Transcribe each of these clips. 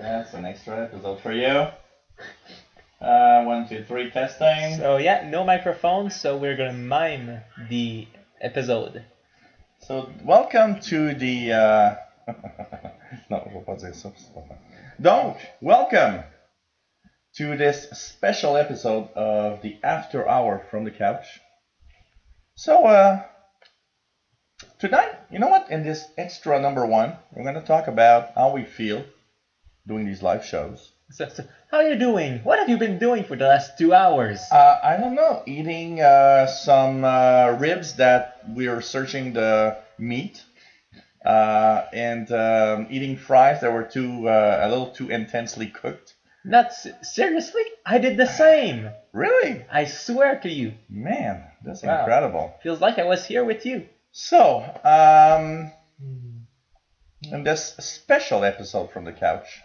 That's an extra episode for you. 1, 2, 3, testing. So yeah, no microphone, so we're gonna mime the episode. So welcome to the. Non, je vais pas dire ça. C'est pas vrai. Donc, welcome to this special episode of the After Hour from the Couch. So, tonight, you know what? In this extra number 1, we're gonna talk about how we feel doing these live shows. So how are you doing? What have you been doing for the last 2 hours? I don't know. Eating some ribs that we're searching the meat, and eating fries that were a little too intensely cooked. Not seriously? I did the same. Really? I swear to you. Man, that's Wow. incredible. Feels like I was here with you. So, in this special episode from the couch,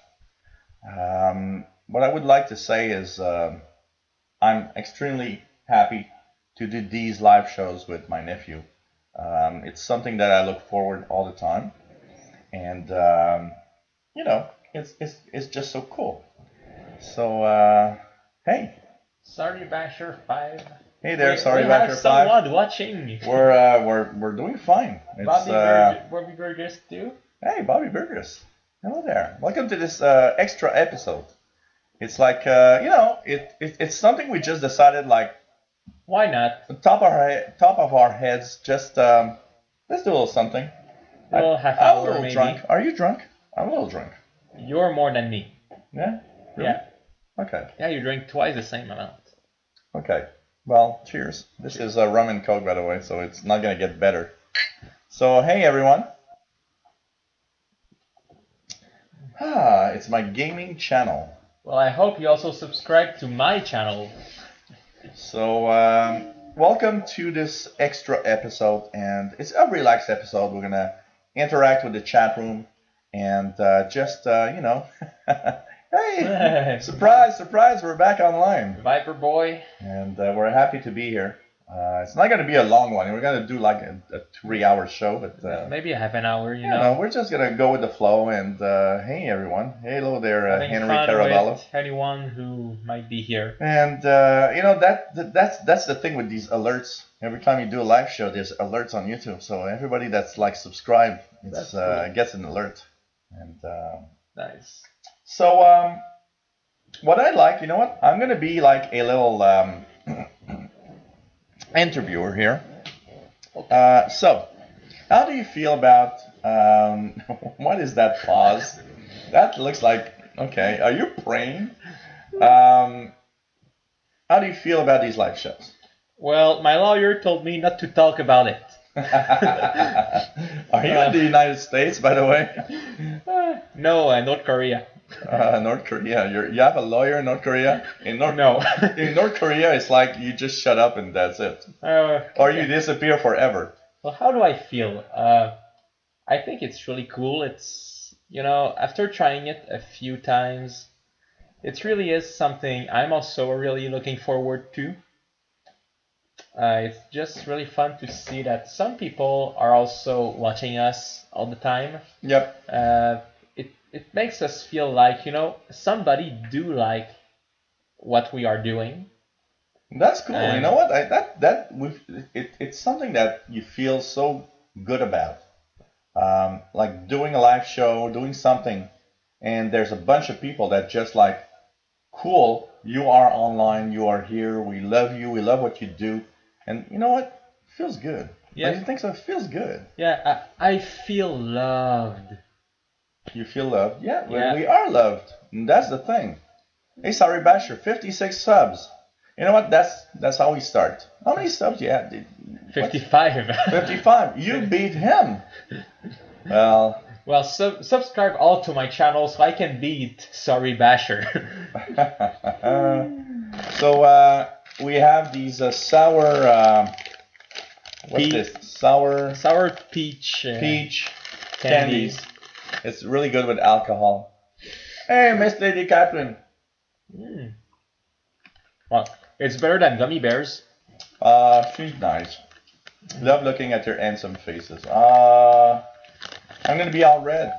what I would like to say is I'm extremely happy to do these live shows with my nephew. It's something that I look forward all the time, and it's just so cool. So hey. Sorry, Basher 5. Hey there, we sorry, have Basher 5. someone watching. We're doing fine. It's, Bobby Burgers too. Hey, Bobby Burgers. Hello there. Welcome to this extra episode. It's like it's something we just decided, like, Why not? top of our heads. Just let's do a little something. A little half I'm a hour little maybe. drunk. Are you drunk? I'm a little drunk. You're more than me. Yeah. Really? Yeah. Okay. Yeah, you drink twice the same amount. Okay. Well, cheers. This is rum and coke, by the way, so it's not gonna get better. So hey everyone. It's my gaming channel. Well, I hope you also subscribe to my channel. So welcome to this extra episode, and it's a relaxed episode. We're gonna interact with the chat room and hey, surprise, we're back online. Viper Boy. And we're happy to be here. It's not going to be a long one. We're going to do like a 3-hour show, but maybe a half an hour, you know. we're just going to go with the flow. And hey, everyone. Hello there, Having Henry fun Caraballo. with anyone who might be here. And that's the thing with these alerts. Every time you do a live show, there's alerts on YouTube. So everybody that's like subscribed, gets an alert. And Nice. so what I like, you know what? I'm gonna be like a little interviewer here. So, how do you feel about what is that pause? That looks like, okay, are you praying? How do you feel about these live shows? Well, my lawyer told me not to talk about it. Are you in the United States, by the way? No, North Korea. North Korea. You have a lawyer in North Korea? No. In North Korea, it's like you just shut up and that's it. Or you disappear forever. Well, how do I feel? I think it's really cool. It's, after trying it a few times, it really is something I'm also really looking forward to. It's just really fun to see that some people are also watching us all the time. Yep. It makes us feel like, somebody do like what we are doing. That's cool. You know what? It's something that you feel so good about. Like doing a live show, doing something, and there's a bunch of people that just like, cool, you are online, you are here, we love you, we love what you do. And you know what? It feels good. Yeah. Don't you think so? It feels good. Yeah, I feel loved. You feel loved? Yeah, Yeah. we are loved. And that's the thing. Hey, sorry, Basher, 56 subs. You know what? That's how we start. How many subs do you have? 55. 55. You beat him. Well, subscribe all to my channel so I can beat Sorry Basher. So we have these sour. What's this? Sour peach candies. It's really good with alcohol. Hey, Miss Lady Catherine. Well, it's better than gummy bears. She's nice. Love looking at your handsome faces. I'm gonna be all red.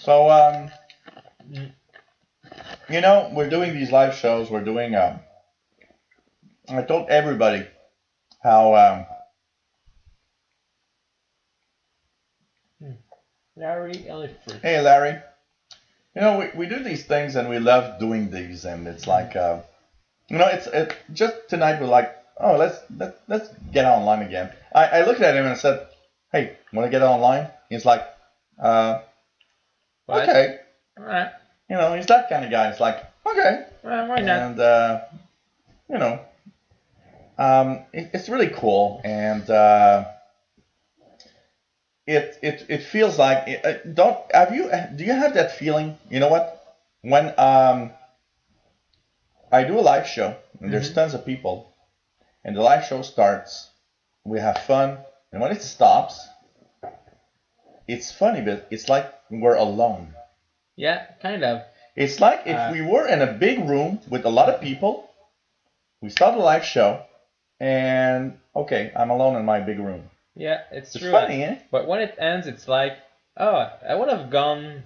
So Mm. we're doing these live shows. We're doing. I told everybody how. Larry Elliford. Hey, Larry. We do these things and we love doing these, and it's like, it's just tonight we're like, oh, let's get online again. I looked at him and said, hey, want to get online? He's like, okay. All right. He's that kind of guy. It's like, okay. Why not? And it's really cool, and it feels like do you have that feeling? You know what? When I do a live show and there's tons of people, and the live show starts, we have fun, and when it stops, it's funny, but it's like we're alone. Yeah, kind of. It's like if we were in a big room with a lot of people, we start a live show, and okay, I'm alone in my big room. Yeah, it's true. Funny, eh? But when it ends, it's like, oh, I would have gone.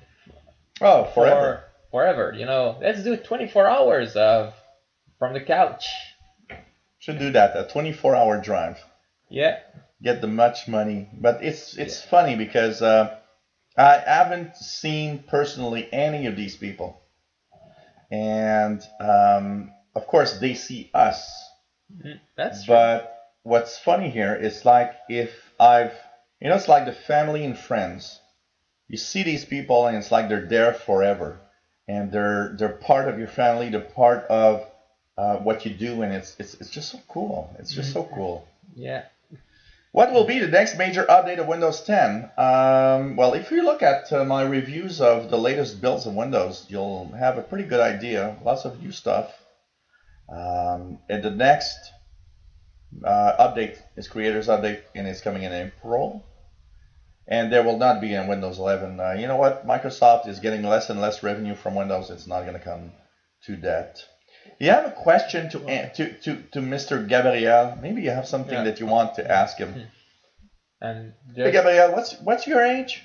Oh, forever. Forever, Let's do 24 hours from the couch. Should do that, a 24-hour drive. Yeah. Get the much money, but it's funny because I haven't seen personally any of these people, and of course they see us. That's true. But what's funny here is like if it's like the family and friends. You see these people and it's like they're there forever, and they're part of your family. They're part of what you do, and it's just so cool. It's just so cool. Yeah. What will be the next major update of Windows 10? Well, if you look at my reviews of the latest builds of Windows, you'll have a pretty good idea. Lots of new stuff. And the next update is Creators Update, and it's coming in April. And there will not be in Windows 11. You know what? Microsoft is getting less and less revenue from Windows. It's not going to come to that. You have a question to Mr. Gabriel. Maybe you have something that you want to ask him. And hey, Gabriel, what's your age?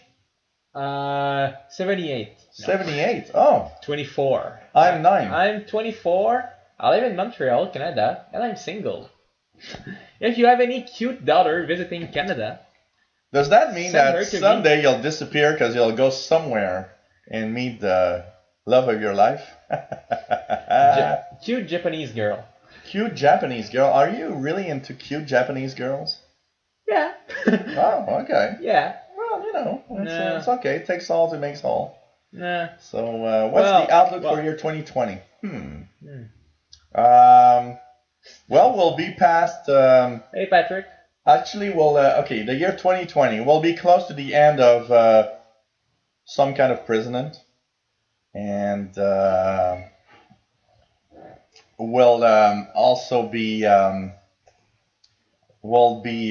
78. 78. Oh. 24. I'm 9. I'm 24. I live in Montreal, Canada, and I'm single. If you have any cute daughter visiting Canada, does that mean that someday you'll disappear because you'll go somewhere and meet the love of your life? Cute Japanese girl. Cute Japanese girl. Are you really into cute Japanese girls? Yeah. Oh, okay. Yeah. Well, it's okay. It takes all to make all. Nah. So, what's the outlook for year 2020? Well, we'll be past. Hey, Patrick. Actually, the year 2020 will be close to the end of some kind of president, and will also be hopefully,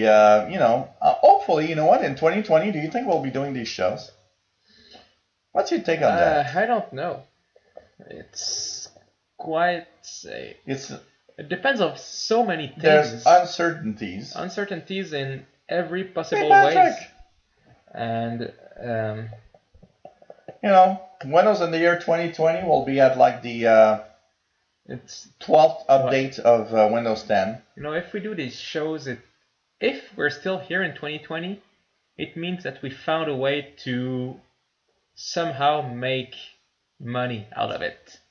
you know what, in 2020, do you think we'll be doing these shows? What's your take on that? I don't know. It's quite. It depends on so many things. There's uncertainties. Uncertainties in every possible way. And Windows in the year 2020 will be at like the it's 12th update of Windows 10. If we do these shows, if we're still here in 2020, it means that we found a way to somehow make money out of it.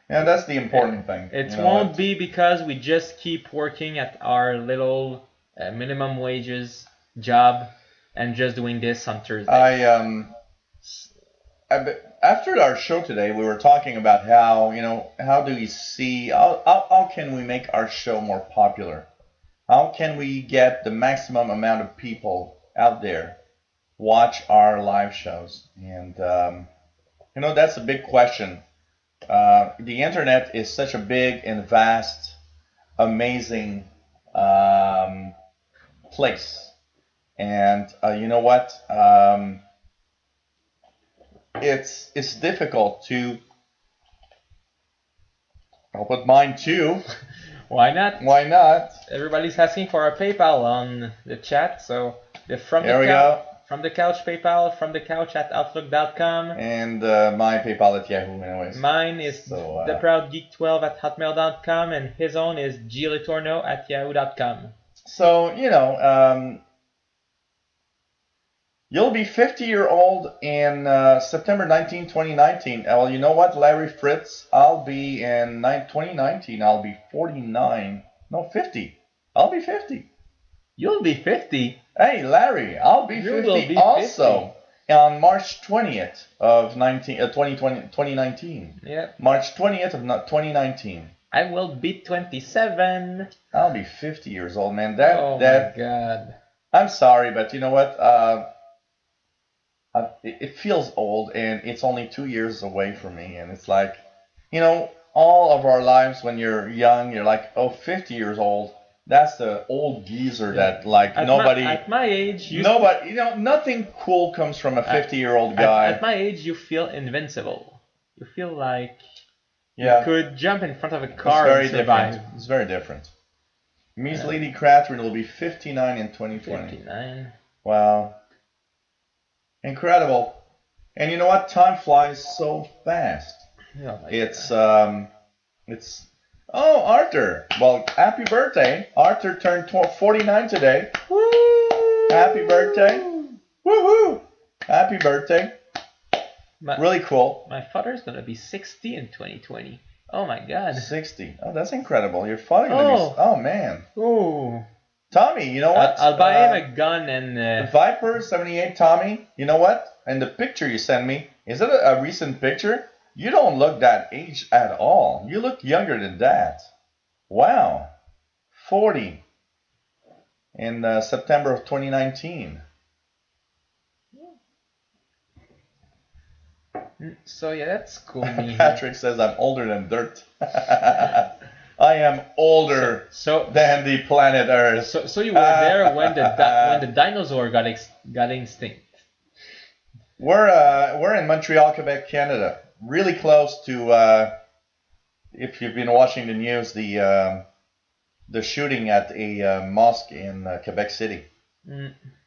Yeah, that's the important thing. It won't be because we just keep working at our little minimum wages job and just doing this on Thursday. After our show today, we were talking about how do we see, how can we make our show more popular? How can we get the maximum amount of people out there watch our live shows? And, that's a big question. The internet is such a big and vast, amazing place. And you know what? It's difficult to. I'll put mine too. Why not? Why not? Everybody's asking for a PayPal on the chat, so from From the couch PayPal, from the couch at outlook.com. And my PayPal at Yahoo, anyways. Mine is theproudgeek12 at hotmail.com, and his own isglitorno at yahoo.com. So, you'll be 50-year-old in September 19, 2019. Well, you know what, Larry Fritz? I'll be in 2019. I'll be 49. No, 50. I'll be 50. You'll be 50? Hey, Larry, I'll be 50 also 50. On March 20th of 2019. Yeah. March 20th of 2019. I will be 27. I'll be 50 years old, man. My God. I'm sorry, but you know what? It feels old, and it's only 2 years away from me. And it's like, all of our lives when you're young, you're like, 50 years old. That's the old geezer that at my age, nothing cool comes from a 50-year-old guy. At my age, you feel invincible. You feel like you could jump in front of a car and survive. It's very different. Miss Lady Catherine will be 59 in 2020. 59. Wow. Incredible. And you know what? Time flies so fast. It's Oh, Arthur. Well, happy birthday. Arthur turned 49 today. Woo! Happy birthday. Woohoo! Happy birthday. Really cool. My father's going to be 60 in 2020. Oh, my God. 60. Oh, that's incredible. Your father going to be... Oh, man. Oh. Tommy, you know what? I'll buy him a gun and... The Viper 78, Tommy, you know what? And the picture you sent me, is it a recent picture? You don't look that age at all. You look younger than that. Wow. 40 in September of 2019. So, yeah, that's cool. Patrick says I'm older than dirt. I am older than the planet Earth. So you were there when the dinosaur got extinct. We're in Montreal, Quebec, Canada. Really close to, if you've been watching the news, the shooting at a mosque in Quebec City.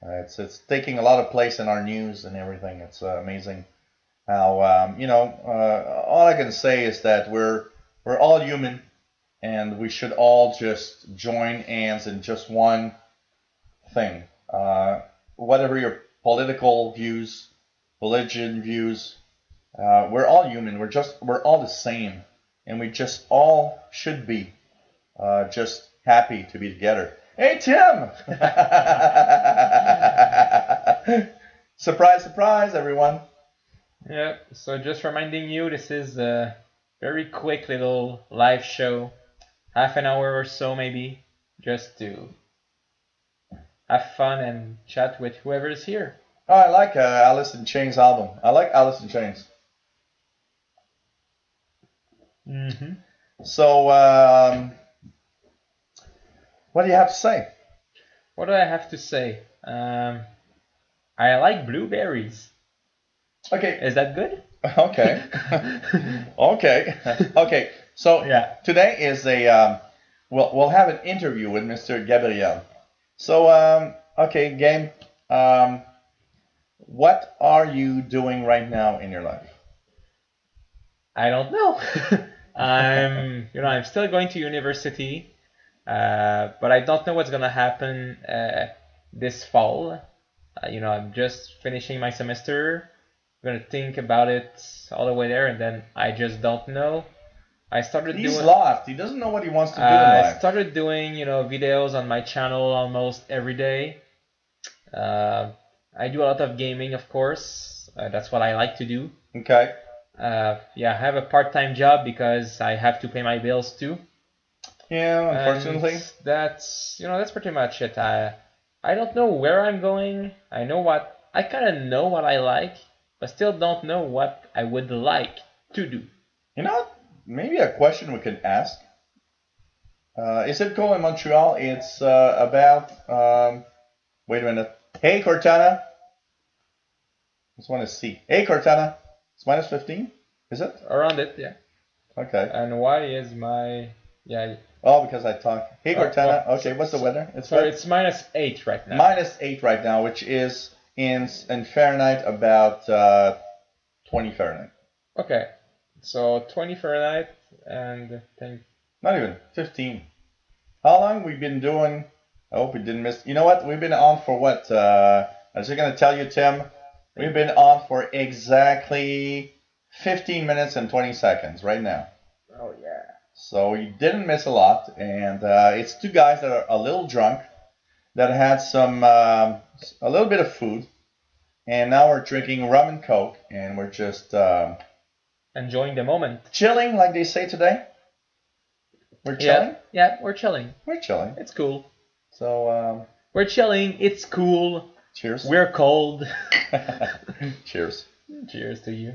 It's taking a lot of place in our news and everything. It's amazing how all I can say is that we're all human, and we should all just join hands in just one thing. Whatever your political views, religion views. We're all human. We're all the same, and we just all should be just happy to be together. Hey, Tim! Surprise, surprise, everyone. Yeah. So just reminding you, this is a very quick little live show, half an hour or so maybe, just to have fun and chat with whoever is here. Oh, I like Alice in Chains album. I like Alice in Chains. Mm-hmm. So, what do you have to say? What do I have to say? I like blueberries. Okay. Is that good? Okay. Okay. So today is we'll have an interview with Mr. Gabriel. So okay, game. What are you doing right now in your life? I don't know. I'm still going to university, but I don't know what's gonna happen this fall. I'm just finishing my semester. I'm gonna think about it all the way there, and then I just don't know. He's lost. He doesn't know what he wants to do in life. I started doing, videos on my channel almost every day. I do a lot of gaming, of course. That's what I like to do. Okay. I have a part-time job because I have to pay my bills too. Yeah, unfortunately. And that's pretty much it. I don't know where I'm going. I kind of know what I like, but still don't know what I would like to do. You know what? Maybe a question we could ask. Is it cool in Montreal? It's about... wait a minute. Hey, Cortana. Just want to see. Hey, Cortana. It's minus 15? Is it? Around it, yeah. Okay. And why is my... Yeah. Oh, because I talk. Hey, Cortana. Okay, what's the weather? It's minus 8 right now. Minus 8 right now, which is in Fahrenheit, about 20 Fahrenheit. Okay. So 20 Fahrenheit and 10. Not even 15. How long we've been doing? I hope we didn't miss. You know what? We've been on for what? I was just gonna tell you, Tim. We've been on for exactly 15 minutes and 20 seconds right now. Oh yeah. So you didn't miss a lot, and it's two guys that are a little drunk, that had some a little bit of food, and now we're drinking rum and coke, and we're just enjoying the moment. Chilling, like they say today. We're chilling. Yeah, we're chilling. We're chilling. It's cool. So we're chilling. It's cool. Cheers. We're cold. Cheers. Cheers to you.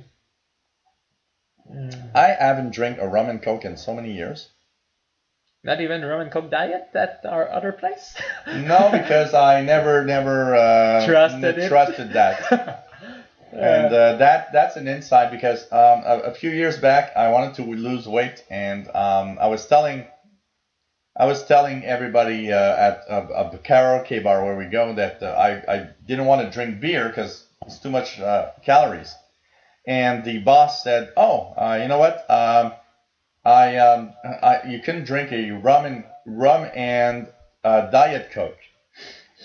I haven't drank a rum and coke in so many years. Not even rum and coke diet at our other place? No, because I never trusted that. And that's an insight, because a few years back I wanted to lose weight, and I was telling everybody at a karaoke bar where we go that I didn't want to drink beer because it's too much calories. And the boss said, "Oh, you know what? You can drink a rum and diet coke."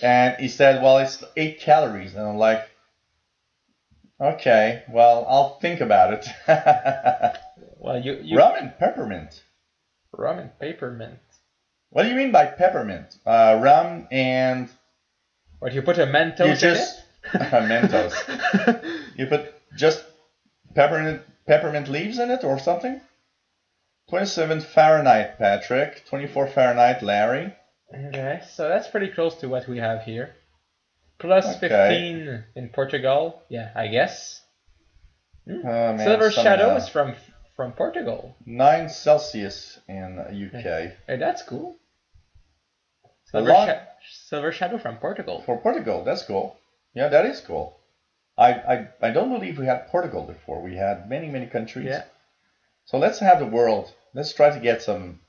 And he said, "Well, it's 8 calories." And I'm like, "Okay, well, I'll think about it." Well, you rum and peppermint. Rum and peppermint. What do you mean by peppermint? Rum and. What, you put a Mentos in it? Mentos. You put just peppermint leaves in it or something? 27 Fahrenheit, Patrick. 24 Fahrenheit, Larry. Okay, so that's pretty close to what we have here. Plus 15 in Portugal. Yeah, I guess. Man, Silver Shadow is from Portugal. 9 Celsius in UK. Hey, that's cool. Silver Shadow from Portugal. For Portugal, that's cool. Yeah, that is cool. I don't believe we had Portugal before. We had many countries. Yeah. So let's have the world. Let's try to get some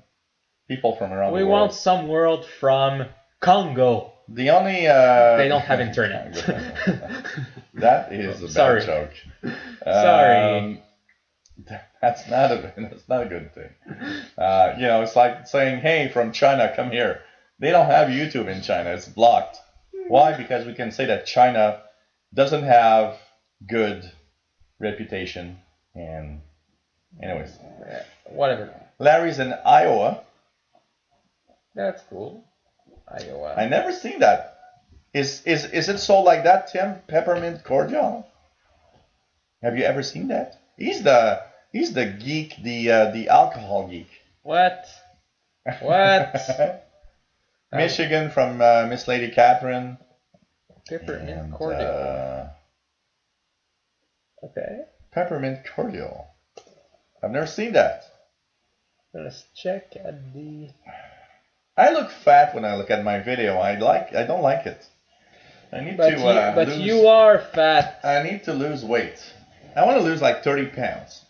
people from around the world. We want some world from Congo. The only they don't have internet. That is a bad joke. Sorry. That's not a good thing. It's like saying, "Hey, from China, come here." They don't have YouTube in China. It's blocked. Why? Because we can say that China doesn't have good reputation. And anyways, whatever. Larry's in Iowa. That's cool. Iowa. I never seen that. Is it sold like that, Tim? Peppermint cordial? Have you ever seen that? He's the geek, the alcohol geek. What? Michigan from Miss Lady Catherine. Peppermint cordial. Okay. Peppermint cordial. I've never seen that. Let's check at the. I look fat when I look at my video. I don't like it. I need to. But you are fat. I need to lose weight. I want to lose like 30 pounds.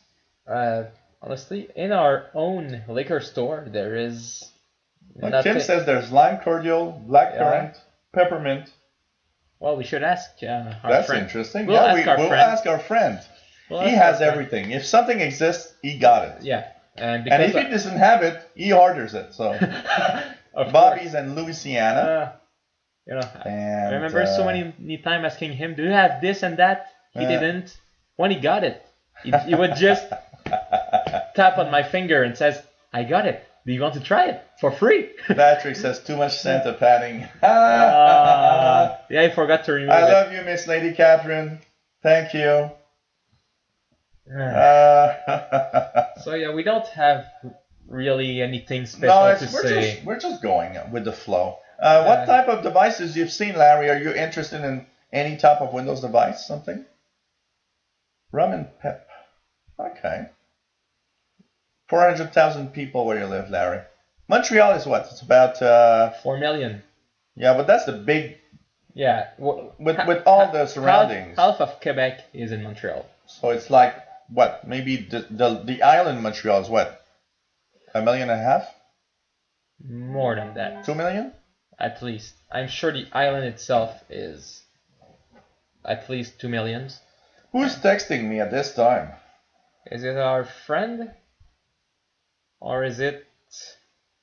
Honestly, in our own liquor store, there is. Like Tim says, there's lime cordial, blackcurrant, peppermint. Well, we should ask our friend. That's interesting. We'll ask our friend. He has everything. If something exists, he got it. Yeah. And if he doesn't have it, he orders it. So Bobby's in Louisiana. I remember so many times asking him, "Do you have this and that?" He didn't. When he got it, he would just tap on my finger and says, "I got it. Do you want to try it for free?" Patrick says too much Santa padding. Yeah, I forgot to remove it. I love you, Miss Lady Catherine. Thank you. So yeah, we don't have really anything special to say. We're just going with the flow. What type of devices you've seen, Larry? Are you interested in any type of Windows device? Something? Rum and pep. Okay. 400,000 people where you live, Larry. Montreal is what? It's about 4 million. Yeah, but that's the big. Yeah. With all the surroundings. Half of Quebec is in Montreal. So it's like what? Maybe the island Montreal is what? 1.5 million? More than that. 2 million? At least. I'm sure the island itself is at least 2 million. Who's texting me at this time? Is it our friend? Or is it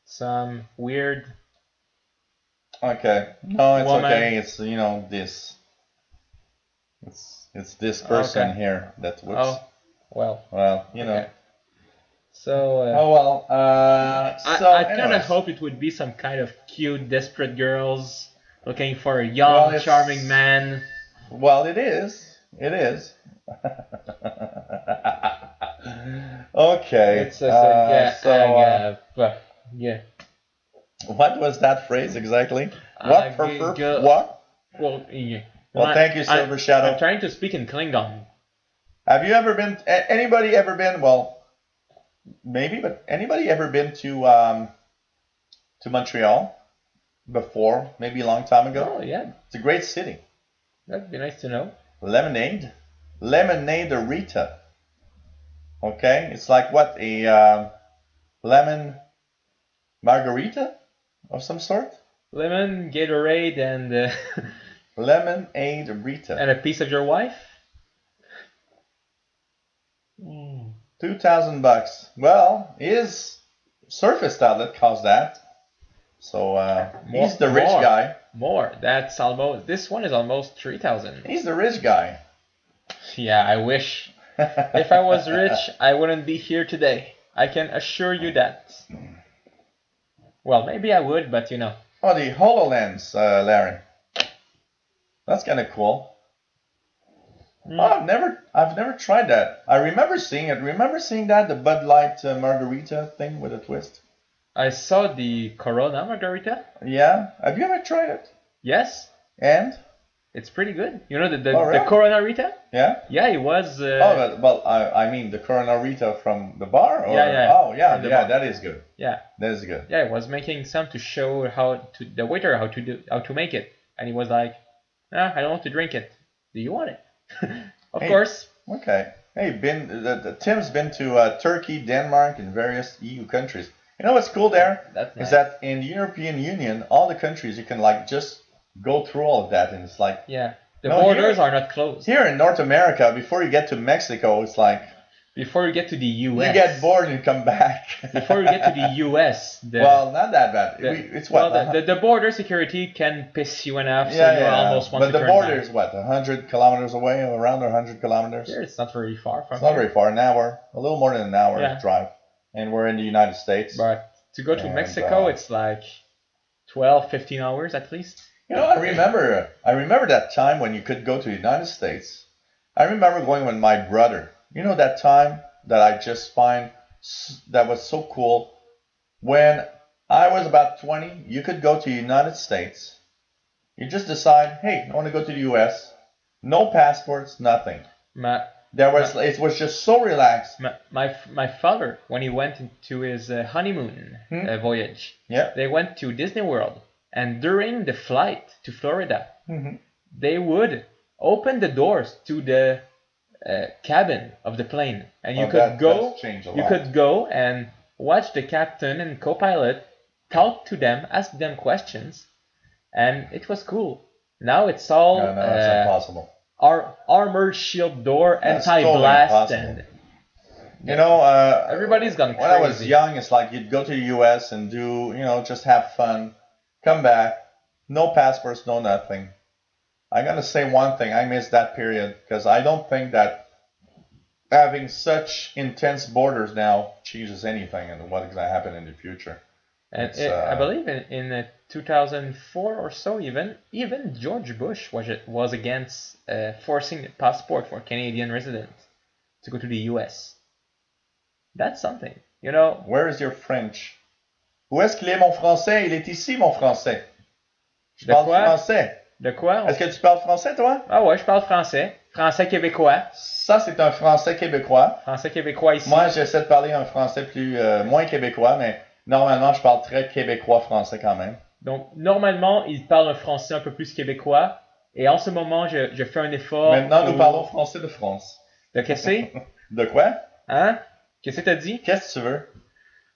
some weird Okay. No, it's woman? okay. It's this. It's this person Okay. here that whoops. Oh, well. Well, Okay. So, Oh well. I kind of anyways. hope it would be some kind of cute, desperate girls looking for a young, Well, it's- charming man. Well, it is. It is. Okay. It's yeah. What was that phrase exactly? What prefer? What? Well, yeah. Well, thank you, Silver Shadow. I'm trying to speak in Klingon. Have you ever been? Anybody ever been? Well, maybe, but anybody ever been to Montreal before? Maybe a long time ago. Oh yeah, It's a great city. that'd be nice to know. Lemonade Rita. Okay, it's like what, a lemon margarita of some sort. Lemon, Gatorade, and Lemonade Rita. and a piece of your wife. $2,000. Well, his surface tablet cost that. So he's the rich guy. More. That's almost. This one is almost 3,000. He's the rich guy. Yeah, I wish. If I was rich, I wouldn't be here today. I can assure you that. Well, maybe I would, but you know. Oh, the HoloLens, Larry. That's kind of cool. Oh, I've never tried that. I remember seeing it. Remember seeing that, the Bud Light margarita thing with a twist? I saw the Corona margarita. Yeah. Have you ever tried it? Yes. And? It's pretty good. You know the Oh, really? the Corona Rita? Yeah. Yeah, it was. I mean the Corona Rita from the bar. Or? Yeah. Oh, yeah, From the yeah. bar. That is good. Yeah. That is good. Yeah, it was making some to show the waiter how to make it, and he was like, I don't want to drink it. Do you want it? Of course. Okay. Hey, Tim's been to Turkey, Denmark, and various EU countries. You know what's cool there? That's nice. Is that in the European Union, all the countries you can like just go through all of that, and it's like Yeah. The No, borders here- are not closed. here in North America, before you get to Mexico, it's like Before you get to the US. you get bored and come back. Before you get to the US. well, not that bad. It's what? The border security can piss you enough, so yeah, you yeah. almost want But to the turn border back. is what, 100 kilometers away, around 100 kilometers? Here, it's not very far from It's not here. very far, an hour, a little more than an hour Yeah. drive. And we're in the United States. But to go to And, Mexico, it's like 12, 15 hours at least. You know, I remember that time when you could go to the United States. I remember going with my brother. You know that time that I just find that was so cool? When I was about 20, you could go to the United States. You just decide, hey, I want to go to the US. No passports, nothing. It was just so relaxed. My father, when he went into his honeymoon voyage, Yeah. they went to Disney World. And during the flight to Florida, Mhm. they would open the doors to the cabin of the plane, and you could that's changed a lot. You could go and watch the captain and co-pilot talk to them, ask them questions, and it was cool. Now it's all No, it's impossible. armored shield door, That's anti-blast, totally and You know, everybody's gone when I was crazy. young, it's like you'd go to the US and do, just have fun, come back, no passports, no nothing. I'm going to say one thing. I miss that period because I don't think that having such intense borders now changes anything and what is going to happen in the future. And I believe in 2004 or so, even George Bush was against forcing a passport for Canadian residents to go to the U.S. That's something, you know. Where is your French? Où est-ce qu'il est mon français? Il est ici, mon français. Je parle français. De quoi? Est-ce que tu parles français, toi? Ah ouais, je parle français. Français québécois. Ça, c'est un français québécois. Français québécois ici. Moi, j'essaie de parler un français moins québécois, mais normalement, je parle très québécois-français quand même. Donc, normalement, il parle un français un peu plus québécois. Et en ce moment, je fais un effort. Maintenant, nous parlons français de France. De qu'est-ce? De quoi? Hein? Qu'est-ce que t'as dit? Qu'est-ce que tu veux?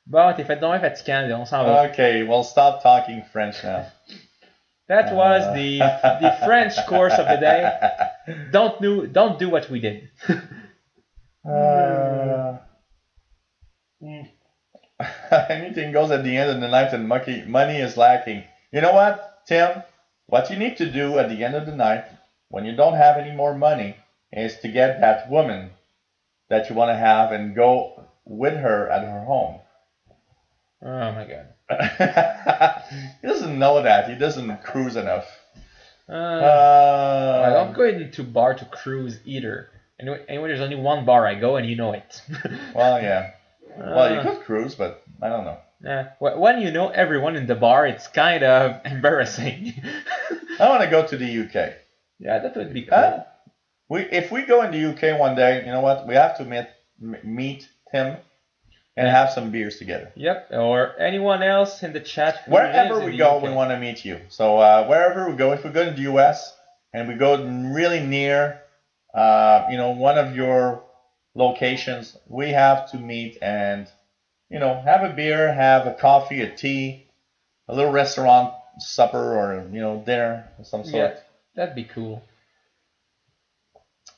Bon, t'es fait donc fatigant, on s'en va. Okay, well, stop talking French now. That was the French course of the day. Don't do what we did. Anything goes at the end of the night and money is lacking. You know what, Tim? What you need to do at the end of the night, when you don't have any more money, is to get that woman that you want to have and go with her at her home. Oh my god. He doesn't know that. He doesn't cruise enough. I don't go into bar to cruise either. Anyway, there's only one bar I go, and you know it. Well, yeah. Well, you could cruise, but I don't know. Yeah. When you know everyone in the bar, it's kind of embarrassing. I want to go to the UK. Yeah, that would be cool. If we go in the UK one day, you know what? We have to meet Tim and have some beers together. Yep. Or anyone else in the chat. Wherever we go, we want to meet you. So wherever we go, if we go to the US and we go really near, one of your locations, we have to meet and, have a beer, have a coffee, a tea, a little restaurant supper or, dinner of some sort. Yeah, that'd be cool.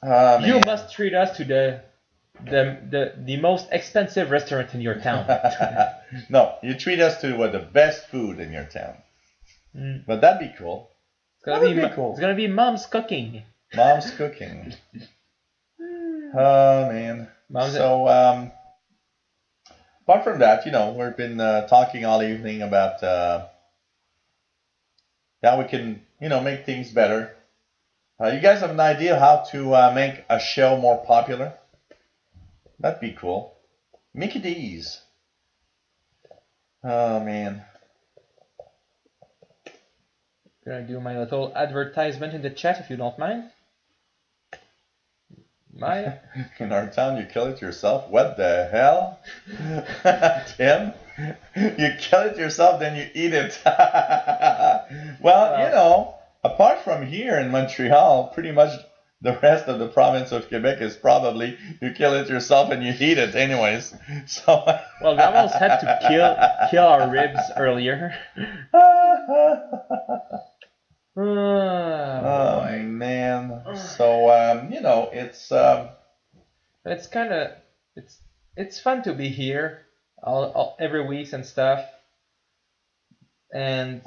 You must treat us to the most expensive restaurant in your town. No, you treat us to the best food in your town. But that'd be cool. It's gonna be mom's cooking. Mom's cooking. Oh man. So apart from that, we've been talking all evening about how we can, make things better. You guys have an idea how to make a show more popular? That'd be cool. Make it easy. Oh man. I'm gonna do my little advertisement in the chat if you don't mind. Maya? In our town, you kill it yourself? What the hell? Tim? You kill it yourself, then you eat it. Well, apart from here in Montreal, pretty much the rest of the province of Quebec is probably you kill it yourself and you eat it anyways. So well, we almost had to kill our ribs earlier. Oh man. So it's kind of it's fun to be here every week and stuff, and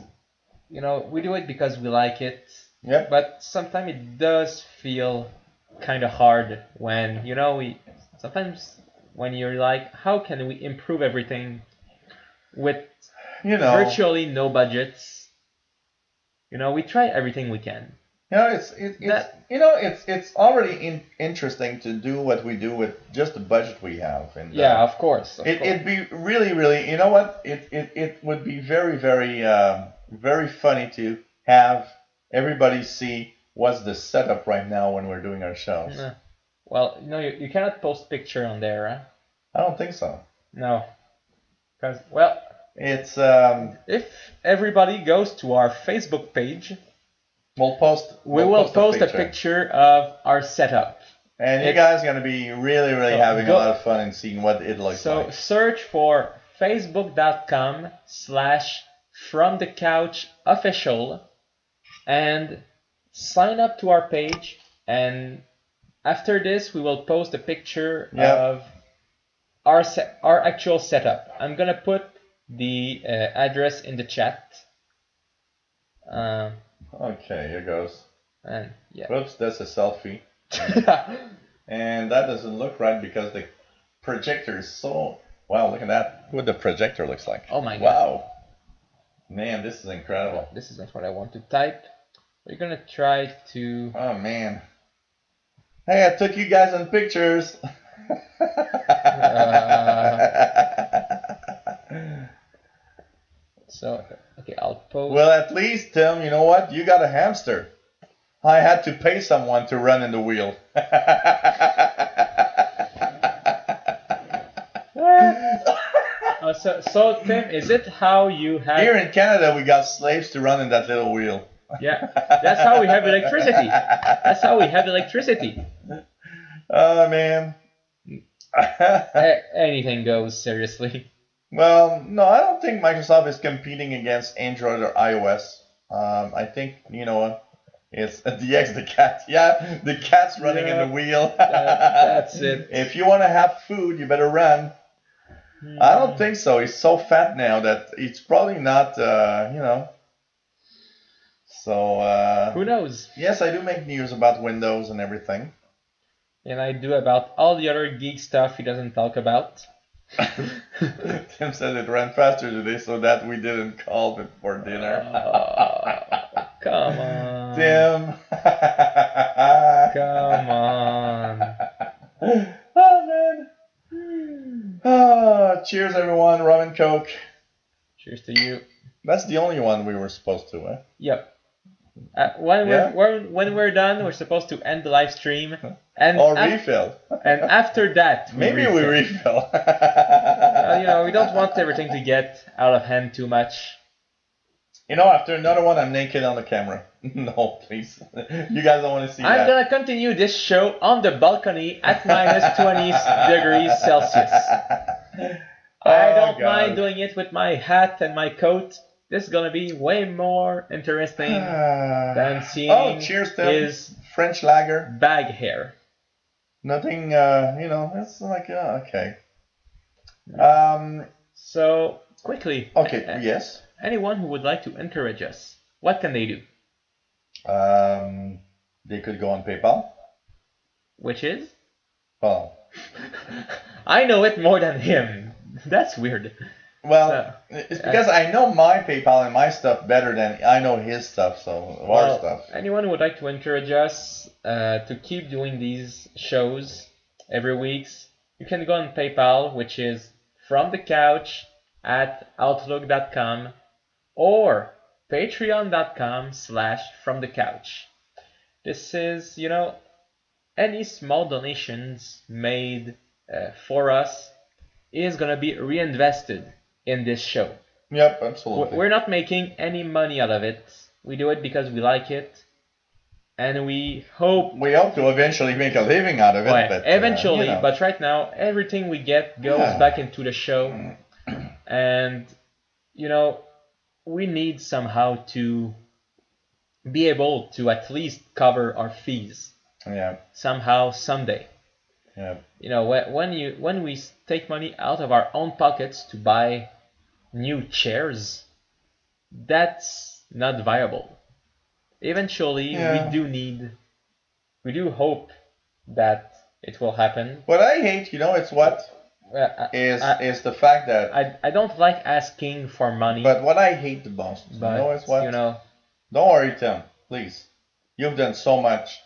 we do it because we like it. Yep. But sometimes it does feel kind of hard when sometimes when you're like, how can we improve everything with virtually no budgets? We try everything we can. It's already interesting to do what we do with just the budget we have. And of course. It'd be really, really, it would be very, very, very funny to have everybody see what's the setup right now when we're doing our shows. Well, you cannot post picture on there, huh? I don't think so. No, because it's if everybody goes to our Facebook page, we will post a picture of our setup. And you guys are going to be really, really having a lot of fun and seeing what it looks like. So search for facebook.com/FromTheCouchOfficial and sign up to our page. And after this, we will post a picture of our actual setup. I'm going to put the address in the chat. Okay, here goes. And yeah. Whoops, that's a selfie. And that doesn't look right because the projector is so... Wow, look at that. What the projector looks like. Oh my god. Wow. Man, this is incredible. This is not what I want to type. We're going to try to... Oh, man. Hey, I took you guys on pictures. So, okay, I'll post. Well, at least, Tim, you know what? You got a hamster. I had to pay someone to run in the wheel. So, Tim, is it how you have... Here in Canada, we got slaves to run in that little wheel. Yeah, that's how we have electricity. That's how we have electricity. Oh, man. Anything goes, seriously. Well, no, I don't think Microsoft is competing against Android or iOS. I think, It's DX the cat. Yeah, the cat's running in the wheel. That's it. If you want to have food, you better run. I don't think so. He's so fat now that it's probably not, So, who knows? Yes, I do make news about Windows and everything. And I do about all the other geek stuff he doesn't talk about. Tim said it ran faster today so that we didn't call before dinner. Come on. Tim. Come on. Oh, man. Cheers, everyone. Rum and Coke. Cheers to you. That's the only one we were supposed to, eh? Yep. When we're done, we're supposed to end the live stream and refill. And after that, we refill. We don't want everything to get out of hand too much. After another one, I'm naked on the camera. No, please. You guys don't want to see that. I'm gonna continue this show on the balcony at minus 20 degrees Celsius. I don't mind doing it with my hat and my coat. This is gonna be way more interesting than seeing his French lager bag hair. Nothing, it's like okay. So quickly. Okay. Yes. Anyone who would like to encourage us, what can they do? They could go on PayPal. Which is? Well, I know it more than him. That's weird. Well, it's because I know my PayPal and my stuff better than I know his stuff, our stuff. Anyone who would like to encourage us to keep doing these shows every week, you can go on PayPal, which is fromthecouch@outlook.com or patreon.com/fromthecouch. This is, any small donations made for us is going to be reinvested in this show. Yep, absolutely. We're not making any money out of it. We do it because we like it. And we hope to eventually make a living out of it. But, eventually, but right now, everything we get goes back into the show. And, we need somehow to be able to at least cover our fees. Yeah. Somehow, someday. Yeah. When we take money out of our own pockets to buy new chairs, that's not viable. Eventually, we do hope that it will happen. What I hate, it's what? Is the fact that I don't like asking for money. But what I hate the most, it's what? Don't worry, Tim, please. You've done so much.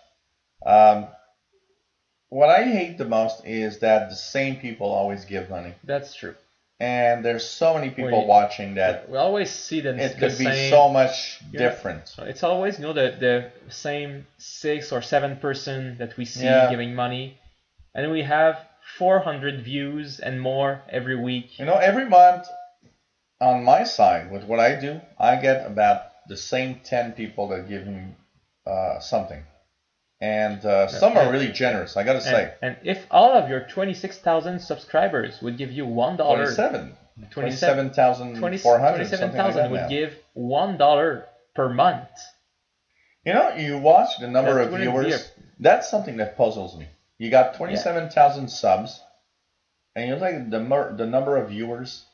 What I hate the most is that the same people always give money. That's true. And there's so many people watching that we always see that it could be so much different. It's always the same 6 or 7 person that we see giving money, and we have 400 views and more every week. Every month on my side with what I do, I get about the same 10 people that give me something. And some are really generous, I gotta say. And if all of your 26,000 subscribers would give you $1, 27,400 would give $1 per month. You watch the number of viewers. That's something that puzzles me. You got 27,000 subs, and you look at the number of viewers,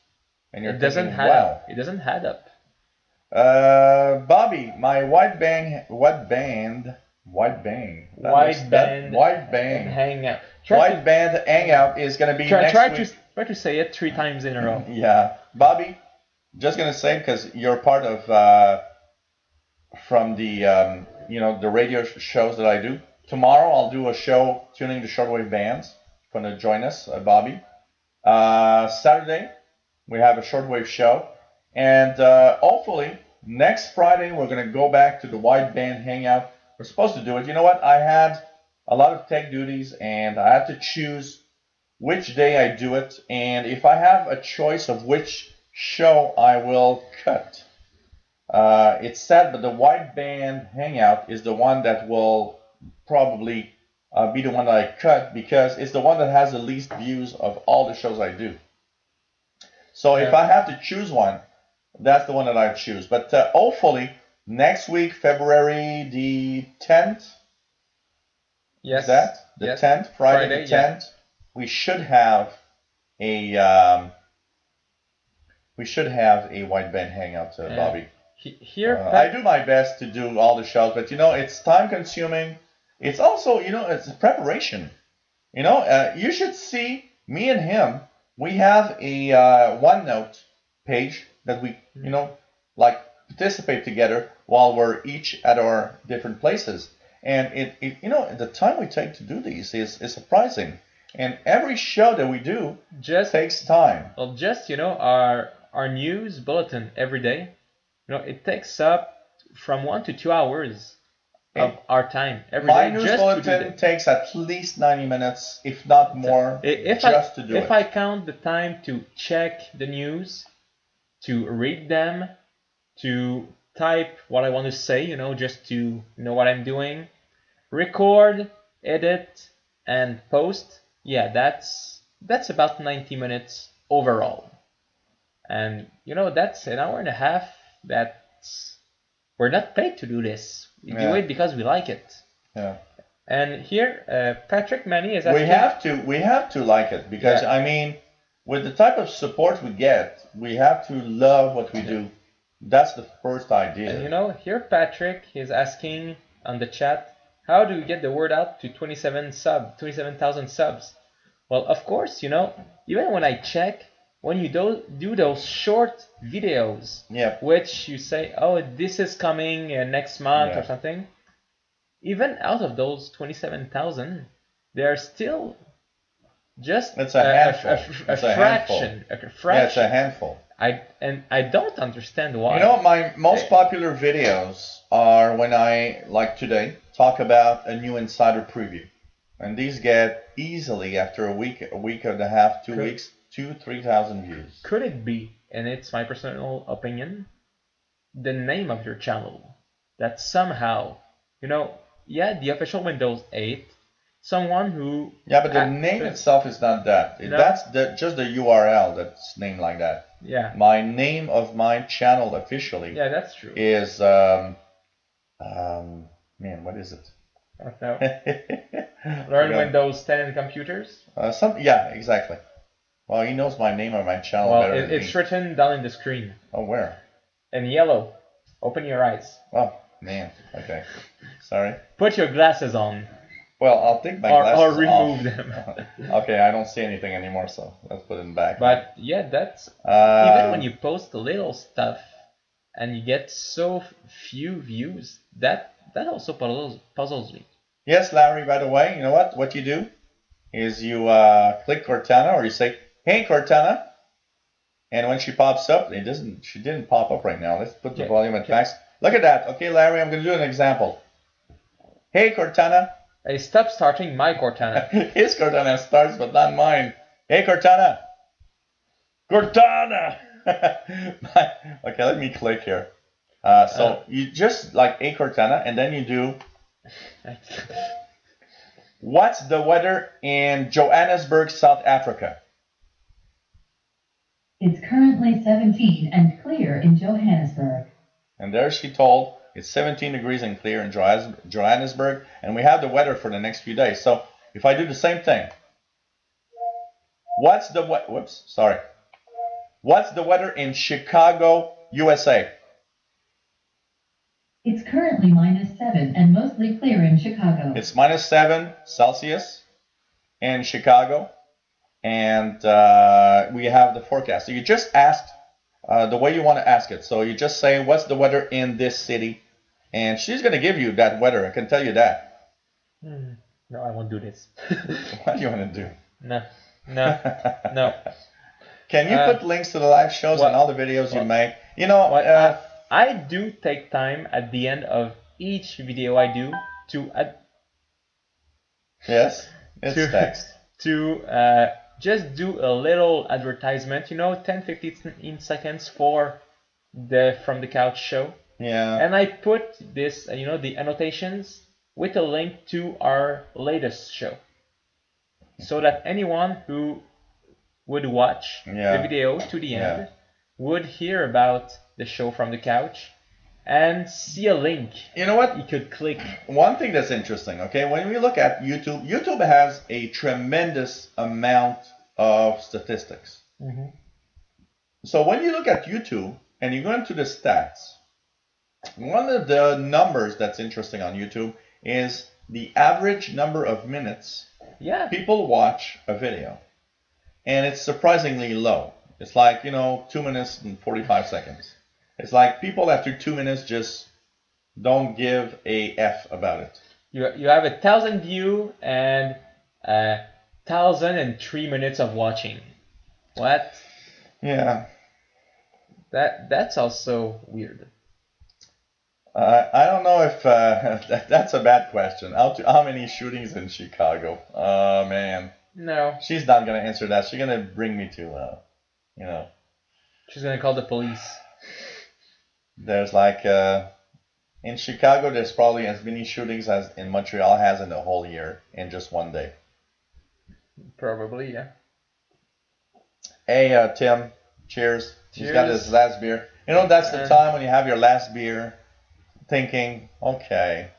and you're thinking, wow. It doesn't add up. Bobby, my white band hangout. White band hangout is going to be next week. Try to say it 3 times in a row. Yeah, Bobby, just going to say because you're part of from the the radio shows that I do. Tomorrow I'll do a show tuning the shortwave bands. Going to join us, Bobby. Saturday we have a shortwave show, and hopefully next Friday we're going to go back to the white band hangout. We're supposed to do it. You know what? I had a lot of tech duties, and I had to choose which day I do it. And if I have a choice of which show I will cut, it's sad, but the white band hangout is the one that will probably be the one that I cut because it's the one that has the least views of all the shows I do. So if I have to choose one, that's the one that I choose. But hopefully Next week, February the 10th. Yes. Is that the yes. 10th? Friday the 10th. Yeah. We should have a white band hangout, Bobby. Here, I do my best to do all the shows, but it's time consuming. It's also it's preparation. You should see me and him. We have a OneNote page that we like participate together while we're each at our different places. And the time we take to do these is surprising. And every show that we do just takes time. Well, just our news bulletin every day. It takes up from 1 to 2 hours of our time every day. My news bulletin takes at least 90 minutes, if not more, to do it. If I count the time to check the news, to read them, to type what I want to say, just to know what I'm doing, record, edit, and post, yeah, that's about 90 minutes overall. And that's an hour and a half that we're not paid to do this. We do it because we like it. Yeah. And here, Patrick Manny is asking. We have to like it because I mean, with the type of support we get, we have to love what we do. That's the first idea. And here Patrick is asking on the chat, how do we get the word out to 27,000 subs? Well, of course, even when I check, when you do those short videos, which you say, oh, this is coming next month or something, even out of those 27,000, there are still just a fraction. Yeah, it's a handful. I don't understand why. My most popular videos are when I, like today, talk about a new insider preview. And these get easily, after a week and a half, 2 weeks, 2,000-3,000 views. Could it be, and it's my personal opinion, the name of your channel? That somehow, the official Windows 8, someone who... Yeah, but the name itself is not that. That's just the URL that's named like that. Yeah. My name of my channel officially... Yeah, that's true. ...is... man, what is it? I don't know. Learn Windows 10 computers? Yeah, exactly. Well, he knows my name on my channel better than me. It's written down in the screen. Oh, where? In yellow. Open your eyes. Oh, man. Okay. Sorry. Put your glasses on. Well, I'll take my glasses off. Or remove them. Okay, I don't see anything anymore, so let's put them back. But yeah, that's... even when you post little stuff and you get so few views, that also puzzles me. Yes, Larry, by the way, you know what? What you do is you click Cortana, or you say, hey, Cortana. And when she pops up, she didn't pop up right now. Let's put the volume at max. Look at that. Okay, Larry, I'm going to do an example. Hey, Cortana. Hey, stop starting my Cortana. His Cortana starts, but not mine. Hey, Cortana. Cortana. Okay, let me click here. So you just like hey, Cortana, and then you do... What's the weather in Johannesburg, South Africa? It's currently 17 and clear in Johannesburg. And there she told it's 17 degrees and clear in Johannesburg, and we have the weather for the next few days. So if I do the same thing, what's the weather in Chicago, USA? It's currently -7 and mostly clear in Chicago. It's -7 Celsius in Chicago, and we have the forecast. So you just asked the way you want to ask it. So you just say, what's the weather in this city? And she's going to give you that weather. I can tell you that. No, I won't do this. What do you want to do? No. Can you put links to the live shows and all the videos you make? I do take time at the end of each video I do to... Yes, it's text. To just do a little advertisement, 10-15 seconds for the From the Couch show. Yeah. And I put this, the annotations with a link to our latest show. So that anyone who would watch the video to the end would hear about the show From the Couch and see a link. You know what? You could click. One thing that's interesting, okay, when we look at YouTube, YouTube has a tremendous amount of statistics. Mm-hmm. So when you look at YouTube and you go into the stats, one of the numbers that's interesting on YouTube is the average number of minutes people watch a video. And it's surprisingly low. It's like, 2 minutes and 45 seconds. It's like people after 2 minutes just don't give a F about it. You have 1,000 views and 1,003 minutes of watching. What? Yeah. That's also weird. I don't know if that's a bad question. How many shootings in Chicago? Oh, man. No. She's not going to answer that. She's going to bring me to, She's going to call the police. There's like, in Chicago, there's probably as many shootings as in Montreal has in the whole year in just one day. Probably, yeah. Hey, Tim, cheers. He's got his last beer. That's the time when you have your last beer, thinking, okay,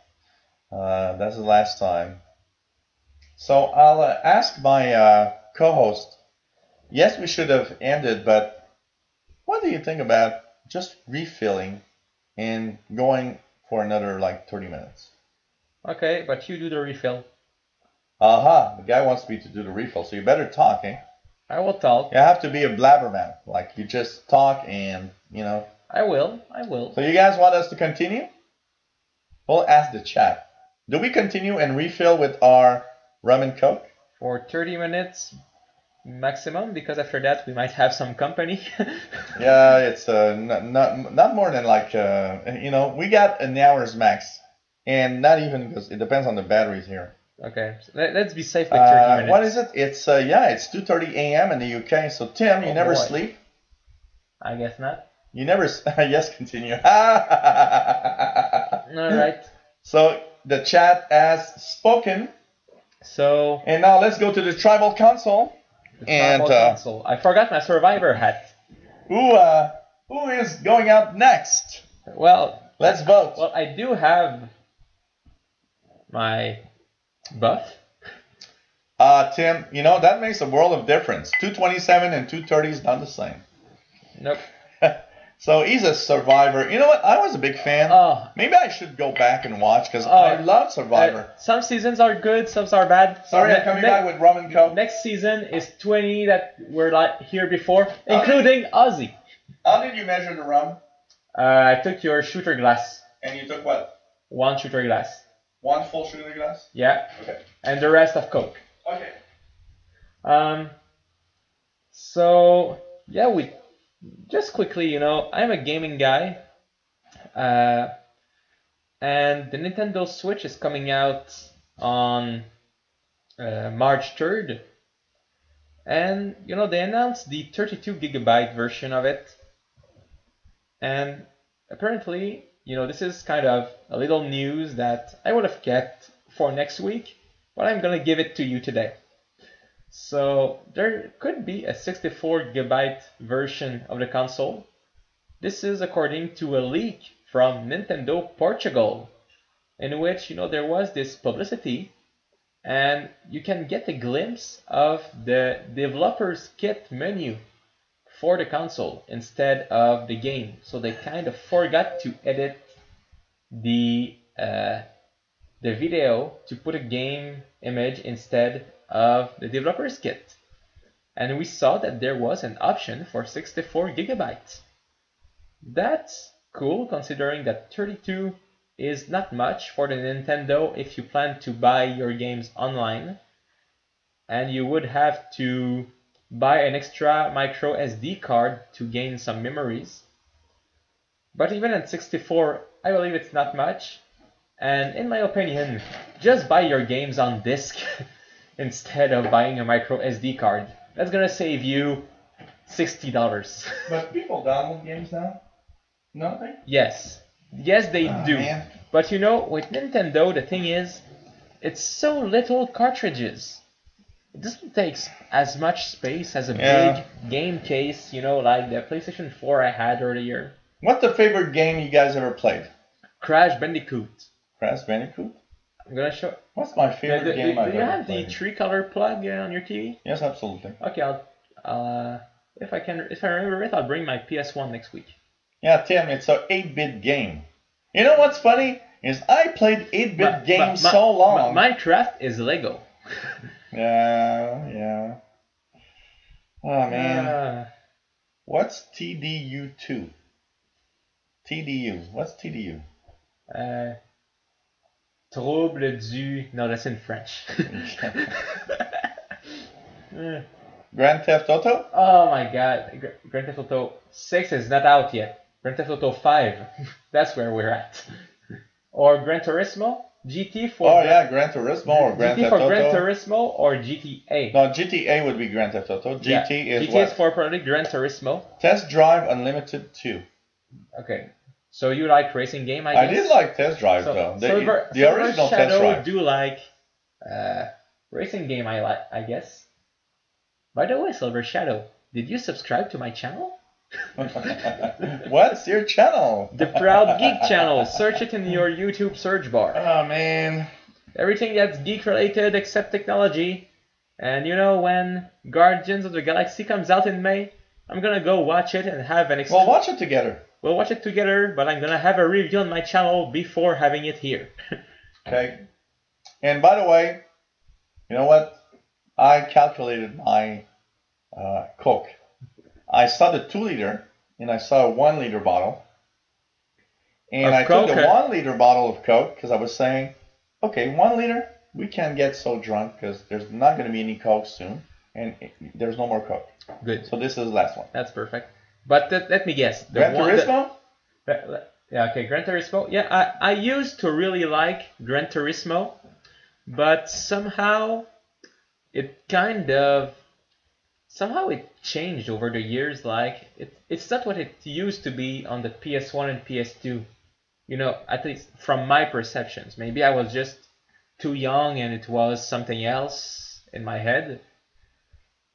that's the last time. So I'll ask my co-host. Yes, we should have ended, but what do you think about just refilling and going for another like 30 minutes? Okay, but you do the refill. Aha, the guy wants me to do the refill, so you better talk, eh? I will talk. You have to be a blabberman. Like, you just talk and, I will. So you guys want us to continue? We'll ask the chat. Do we continue and refill with our rum and coke? For 30 minutes maximum, because after that we might have some company. Yeah, it's not more than like, we got an hour's max. And not even, because it depends on the batteries here. Okay, so let's be safe with 30 minutes. What is it? It's 2:30 a.m. in the UK. So Tim, you never sleep? I guess not. You never. Yes, continue. All right. So the chat has spoken. So. And now let's go to the tribal council. Council. I forgot my survivor hat. Who is going out next? Well, let's vote. Well, I do have my buff. Tim, that makes a world of difference. 227 and 230 is not the same. Nope. So he's a survivor. You know what? I was a big fan. Maybe I should go back and watch because I love Survivor. Some seasons are good, some are bad. Sorry, I'm coming back with rum and coke. Next season is 20 that were like here before, including Ozzy. How did you measure the rum? I took your shooter glass. And you took what? 1 shooter glass. 1 full shooter glass? Yeah. Okay. And the rest of Coke. Okay. So yeah, we just quickly, I'm a gaming guy, and the Nintendo Switch is coming out on March 3rd, and they announced the 32GB version of it, and apparently, this is kind of a little news that I would have kept for next week, but I'm gonna give it to you today. So there could be a 64GB version of the console. This is according to a leak from Nintendo Portugal, in which there was this publicity, and you can get a glimpse of the developer's kit menu for the console instead of the game. So they kind of forgot to edit the video to put a game image instead of the developer's kit, and we saw that there was an option for 64GB. That's cool, considering that 32 is not much for the Nintendo if you plan to buy your games online, and you would have to buy an extra micro SD card to gain some memories. But even at 64, I believe it's not much, and in my opinion, just buy your games on disc instead of buying a micro SD card. That's gonna save you $60. But people download games now? Nothing? Yes, they do. Man. But with Nintendo, the thing is, it's so little cartridges. It doesn't take as much space as a big game case, like the PlayStation 4 I had earlier. What's the favorite game you guys ever played? Crash Bandicoot. Crash Bandicoot? I'm gonna show. What's my favorite game I've Do you ever have played? the 3-color plug on your TV? Yes, absolutely. Okay, if I remember it, I'll bring my PS1 next week. Yeah, Tim, it's a 8-bit game. You know what's funny? Is I played 8-bit games so long. Minecraft is Lego. Yeah. Oh, man. What's TDU2? TDU. What's TDU? Trouble du... No, that's in French. Grand Theft Auto? Oh my god. Grand Theft Auto 6 is not out yet. Grand Theft Auto 5. That's where we're at. Or Gran Turismo? GT for... Oh yeah, Gran Turismo or Grand Theft Auto. GT for Gran Turismo or GTA? No, GTA would be Grand Theft Auto. GT is GT what? is for probably Gran Turismo. Test Drive Unlimited 2. Okay. So you like racing game, I guess? I did like Test Drive though. The original Shadow Test Drive. do like racing game, I guess. By the way, Silver Shadow, did you subscribe to my channel? What's your channel? The Proud Geek channel. Search it in your YouTube search bar. Oh man. Everything that's geek related except technology. And you know, when Guardians of the Galaxy comes out in May, I'm gonna go watch it and have an We'll watch it together. We'll watch it together, but I'm gonna have a review on my channel before having it here. Okay. And by the way, you know what? I calculated my Coke. I saw the 2-liter and I saw a 1-liter bottle. And I took the 1-liter bottle of Coke because I was saying, okay, 1 liter, we can't get so drunk because there's not going to be any Coke soon. And there's no more Coke. Good. So this is the last one. That's perfect. But let me guess. Gran Turismo? Yeah, okay, Gran Turismo. Yeah, I used to really like Gran Turismo, but somehow it changed over the years. Like it's not what it used to be on the PS1 and PS2. You know, at least from my perceptions. Maybe I was just too young and it was something else in my head.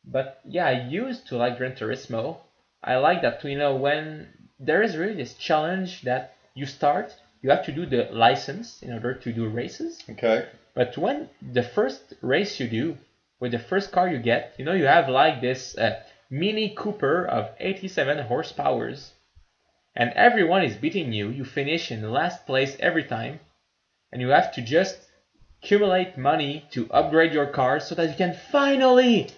But yeah, I used to like Gran Turismo. I like that, you know, when there is really this challenge that you start, you have to do the license in order to do races. Okay. But when the first race you do, with the first car you get, you know, you have like this Mini Cooper of 87 horsepowers. And everyone is beating you. You finish in last place every time. And you have to just accumulate money to upgrade your car so that you can finally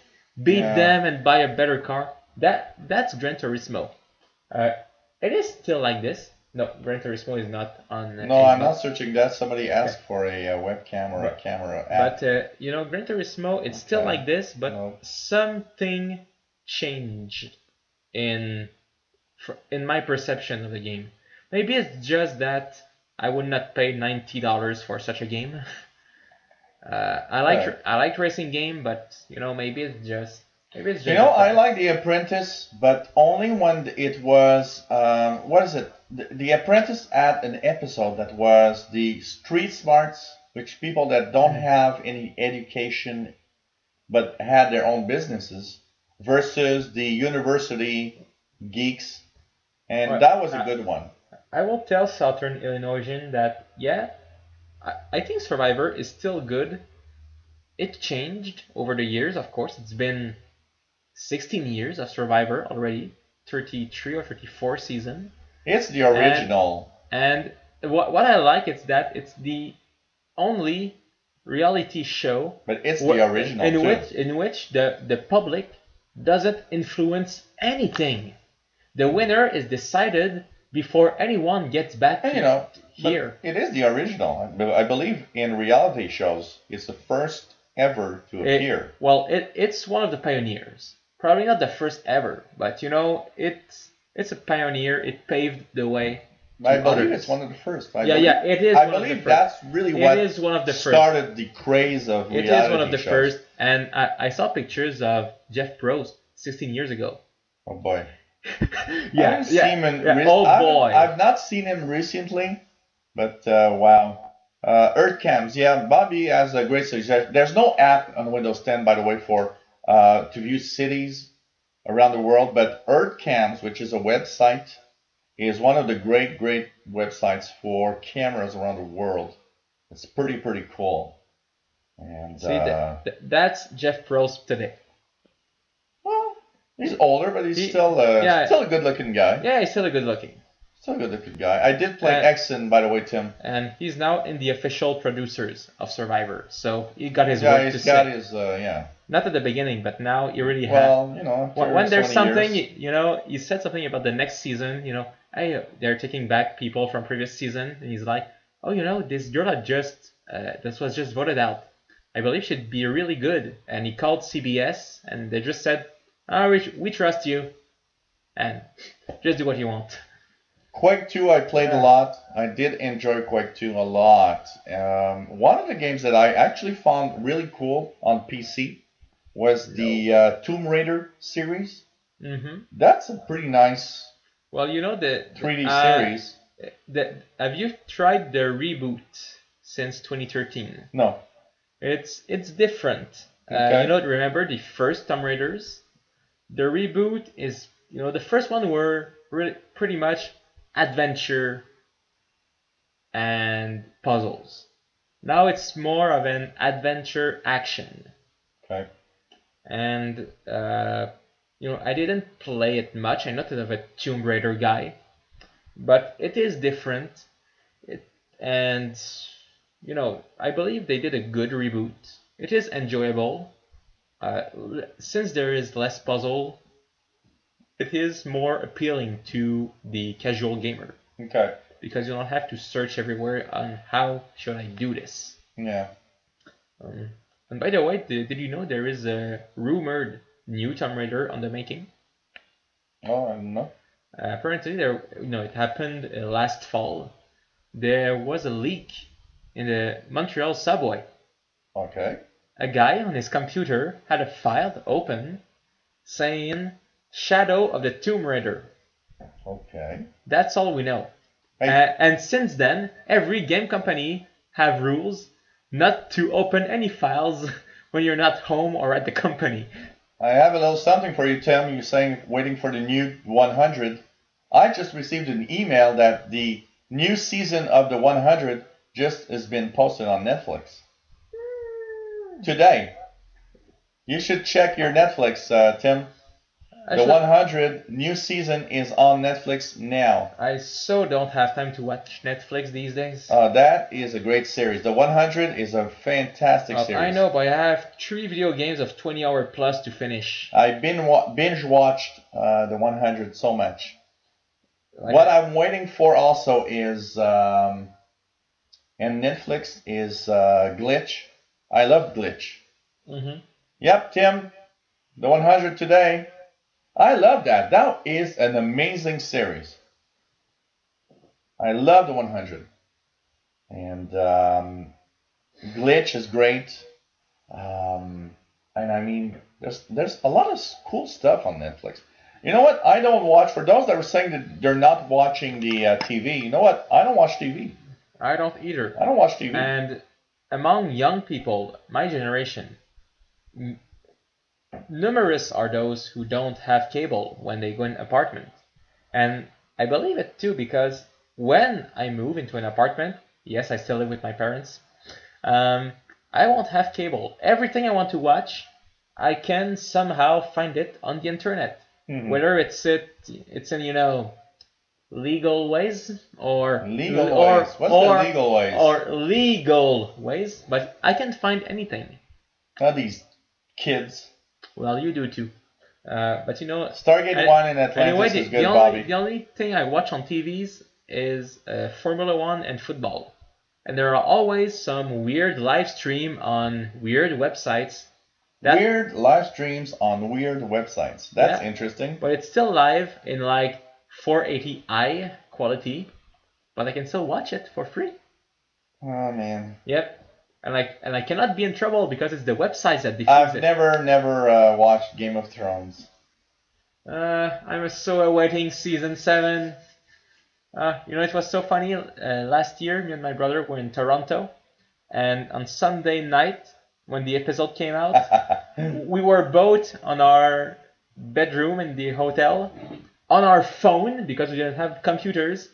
beat them and buy a better car. That's Gran Turismo. It is still like this. No, Gran Turismo is not on. No, I'm not searching that. Somebody asked for a webcam or a camera app. But you know, Gran Turismo, it's still like this, but something changed in my perception of the game. Maybe it's just that I would not pay $90 for such a game. I like racing game, but you know, maybe it's just. You know, I like The Apprentice, but only when it was, what is it? The Apprentice had an episode that was the street smarts, which people that don't have any education but had their own businesses, versus the university geeks, and that was a good one. I will tell Southern Illinoisian that, yeah, I think Survivor is still good. It changed over the years, of course. It's been 16 years of Survivor already, 33 or 34 season. It's the original. And what I like is that it's the only reality show. But it's the original in which the public doesn't influence anything. The winner is decided before anyone gets back here. It is the original. I believe in reality shows, it's the first ever to appear. It's one of the pioneers. Probably not the first ever, but you know, it's a pioneer. It paved the way. I believe it's one of the first. It is. I believe that's really what started the craze of reality shows. It is one of the first, and I saw pictures of Jeff Probst 16 years ago. Oh boy. I've not seen him recently, but wow. Earth cams, Bobby has a great suggestion. There's no app on Windows 10, by the way, for to view cities around the world, but Earth cams, which is a website, is one of the great websites for cameras around the world. It's pretty cool. And See, that's Jeff Probst today. well, he's older, but he's still a good-looking guy. Yeah, he's still a good-looking. Still a good-looking guy. I did play Exon, by the way, Tim. And he's now in the official producers of Survivor, so he got his word to say. He's got his Not at the beginning, but now he really has. Well, you know, when there's something, you know, he said something about the next season. You know, hey, they're taking back people from previous season, and he's like, oh, you know, this girl this was just voted out. I believe she'd be really good. And he called CBS, and they just said, oh, we trust you, and just do what you want. Quake 2 I played a lot. I did enjoy Quake 2 a lot. One of the games that I actually found really cool on PC was the Tomb Raider series. Mm-hmm. That's a pretty nice well, you know, the 3D series. Have you tried the reboot since 2013? No. It's different. Okay. You know, remember the first Tomb Raiders? The reboot is, you know, the first one were really pretty much adventure and puzzles. Now it's more of an adventure action. Okay. And you know, I didn't play it much. I'm not of a Tomb Raider guy, but it is different. And you know, I believe they did a good reboot. It is enjoyable. Since there is less puzzle, it is more appealing to the casual gamer. Okay. Because you don't have to search everywhere on how should I do this. Yeah. And by the way, did you know there is a rumored new Tomb Raider on the making? Oh, I don't know. Apparently, it happened last fall. There was a leak in the Montreal subway. Okay. A guy on his computer had a file open saying Shadow of the Tomb Raider. Okay. That's all we know. Hey. And since then, every game company have rules not to open any files when you're not home or at the company. I have a little something for you, Tim. You're saying waiting for the new 100. I just received an email that the new season of the 100 just has been posted on Netflix. Today. You should check your Netflix, Tim. The 100 new season is on Netflix now. I so don't have time to watch Netflix these days. That is a great series. The 100 is a fantastic series. I know, but I have 3 video games of 20-hour plus to finish. I've binge watched the 100 so much. What I'm waiting for also is, and Netflix is Glitch. I love Glitch. Mm-hmm. Yep, Tim, the 100 today. I love that. That is an amazing series. I love the 100. And Glitch is great. And I mean, there's a lot of cool stuff on Netflix. You know what? I don't watch, for those that are saying that they're not watching the TV, you know what? I don't watch TV. I don't either. I don't watch TV. And among young people, my generation, numerous are those who don't have cable when they go in an apartment. And I believe it too, because when I move into an apartment, yes, I still live with my parents, I won't have cable. Everything I want to watch, I can somehow find it on the internet. Mm-hmm. Whether it's in, you know, legal ways or legal ways. What's the legal ways? Or legal ways, but I can find anything. Not these kids. Well, you do too. But you know, Stargate 1 in Atlantis anyway, is good, Bobby. The only thing I watch on TVs is Formula 1 and football. And there are always some weird live stream on weird websites. Weird live streams on weird websites. That's interesting. But it's still live in like 480i quality. But I can still watch it for free. Oh, man. Yep. And I cannot be in trouble because it's the websites that diffuse I've it. never watched Game of Thrones. I'm so awaiting season 7. You know, it was so funny. Last year, me and my brother were in Toronto, and on Sunday night, when the episode came out, we were both on our bedroom in the hotel, on our phone, because we didn't have computers,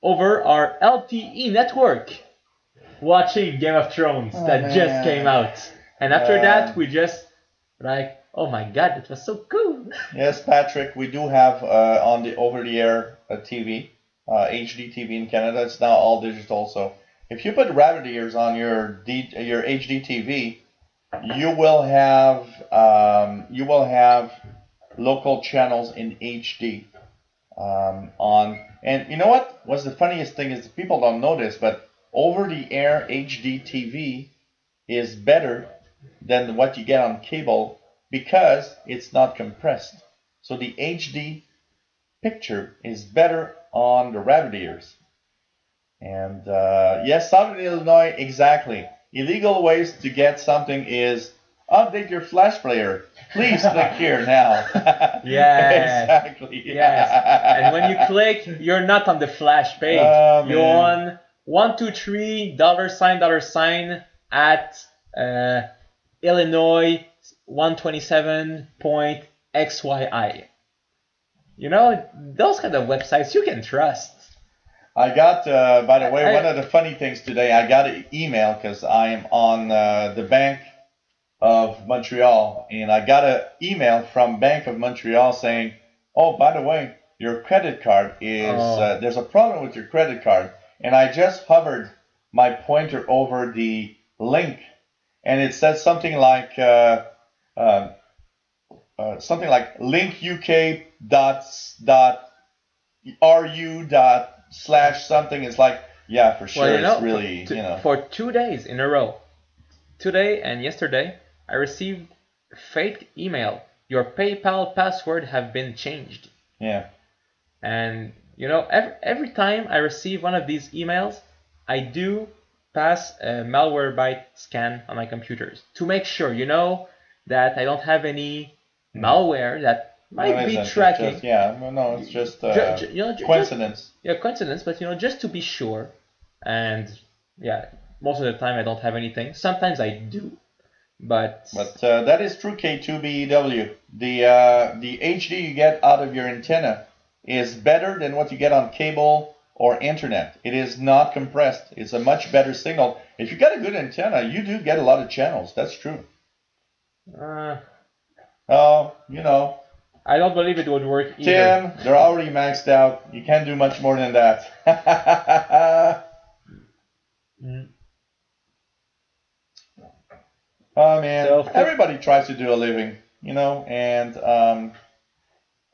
over our LTE network, watching Game of Thrones that just came out. And after that, we just like, oh my god, it was so cool. Yes, Patrick, we do have on the over-the-air TV, HD TV in Canada. It's now all digital, so if you put rabbit ears on your HD TV, you will have local channels in HD on. And you know what? What's the funniest thing is people don't know this, but over-the-air HD TV is better than what you get on cable because it's not compressed. So the HD picture is better on the rabbit ears. And yes, Southern Illinois, exactly. Illegal ways to get something is update your Flash player. Please click here now. Yes. Exactly. Yes. And when you click, you're not on the Flash page. You're on $123 at Illinois 127.xyi. You know, those kind of websites you can trust. I got, by the way, one of the funny things today, I got an email because I am on the Bank of Montreal, and I got an email from Bank of Montreal saying, oh, by the way, your credit card is, there's a problem with your credit card. And I just hovered my pointer over the link, and it says something like linkuk.ru./something. It's like, yeah, for sure. Well, It's really, For 2 days in a row, today and yesterday, I received fake email. Your PayPal password have been changed. Yeah. And every time I receive one of these emails, I do pass a Malwarebytes scan on my computers to make sure, that I don't have any malware that might be tracking. It's just coincidence. Coincidence, but coincidence, but just to be sure. And yeah, most of the time I don't have anything. Sometimes I do, but that is true. K2BEW. The HD you get out of your antenna is better than what you get on cable or internet. It is not compressed. It's a much better signal. If you got a good antenna, you do get a lot of channels. That's true. I don't believe it would work either. Tim, they're already maxed out. You can't do much more than that. Oh man, so everybody tries to do a living, and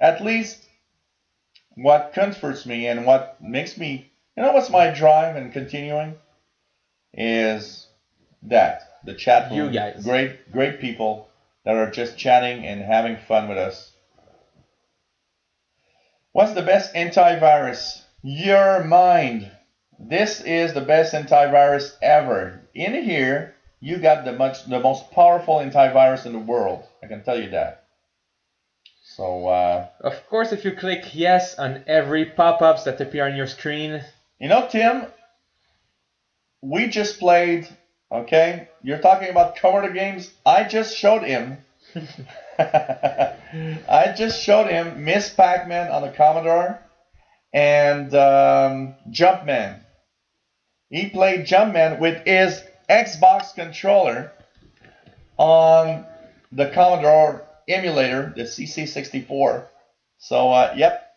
at least what comforts me and what makes me, what's my drive in continuing is that the chat room, you guys, great people that are just chatting and having fun with us. What's the best antivirus? Your mind. This is the best antivirus ever. In here, you got the most powerful antivirus in the world. I can tell you that. So, of course, if you click yes on every pop-ups that appear on your screen. Tim, we just played, okay? You're talking about cover the games. I just showed him. Miss Pac-Man on the Commodore and Jumpman. He played Jumpman with his Xbox controller on the Commodore emulator, the CC64. So, yep.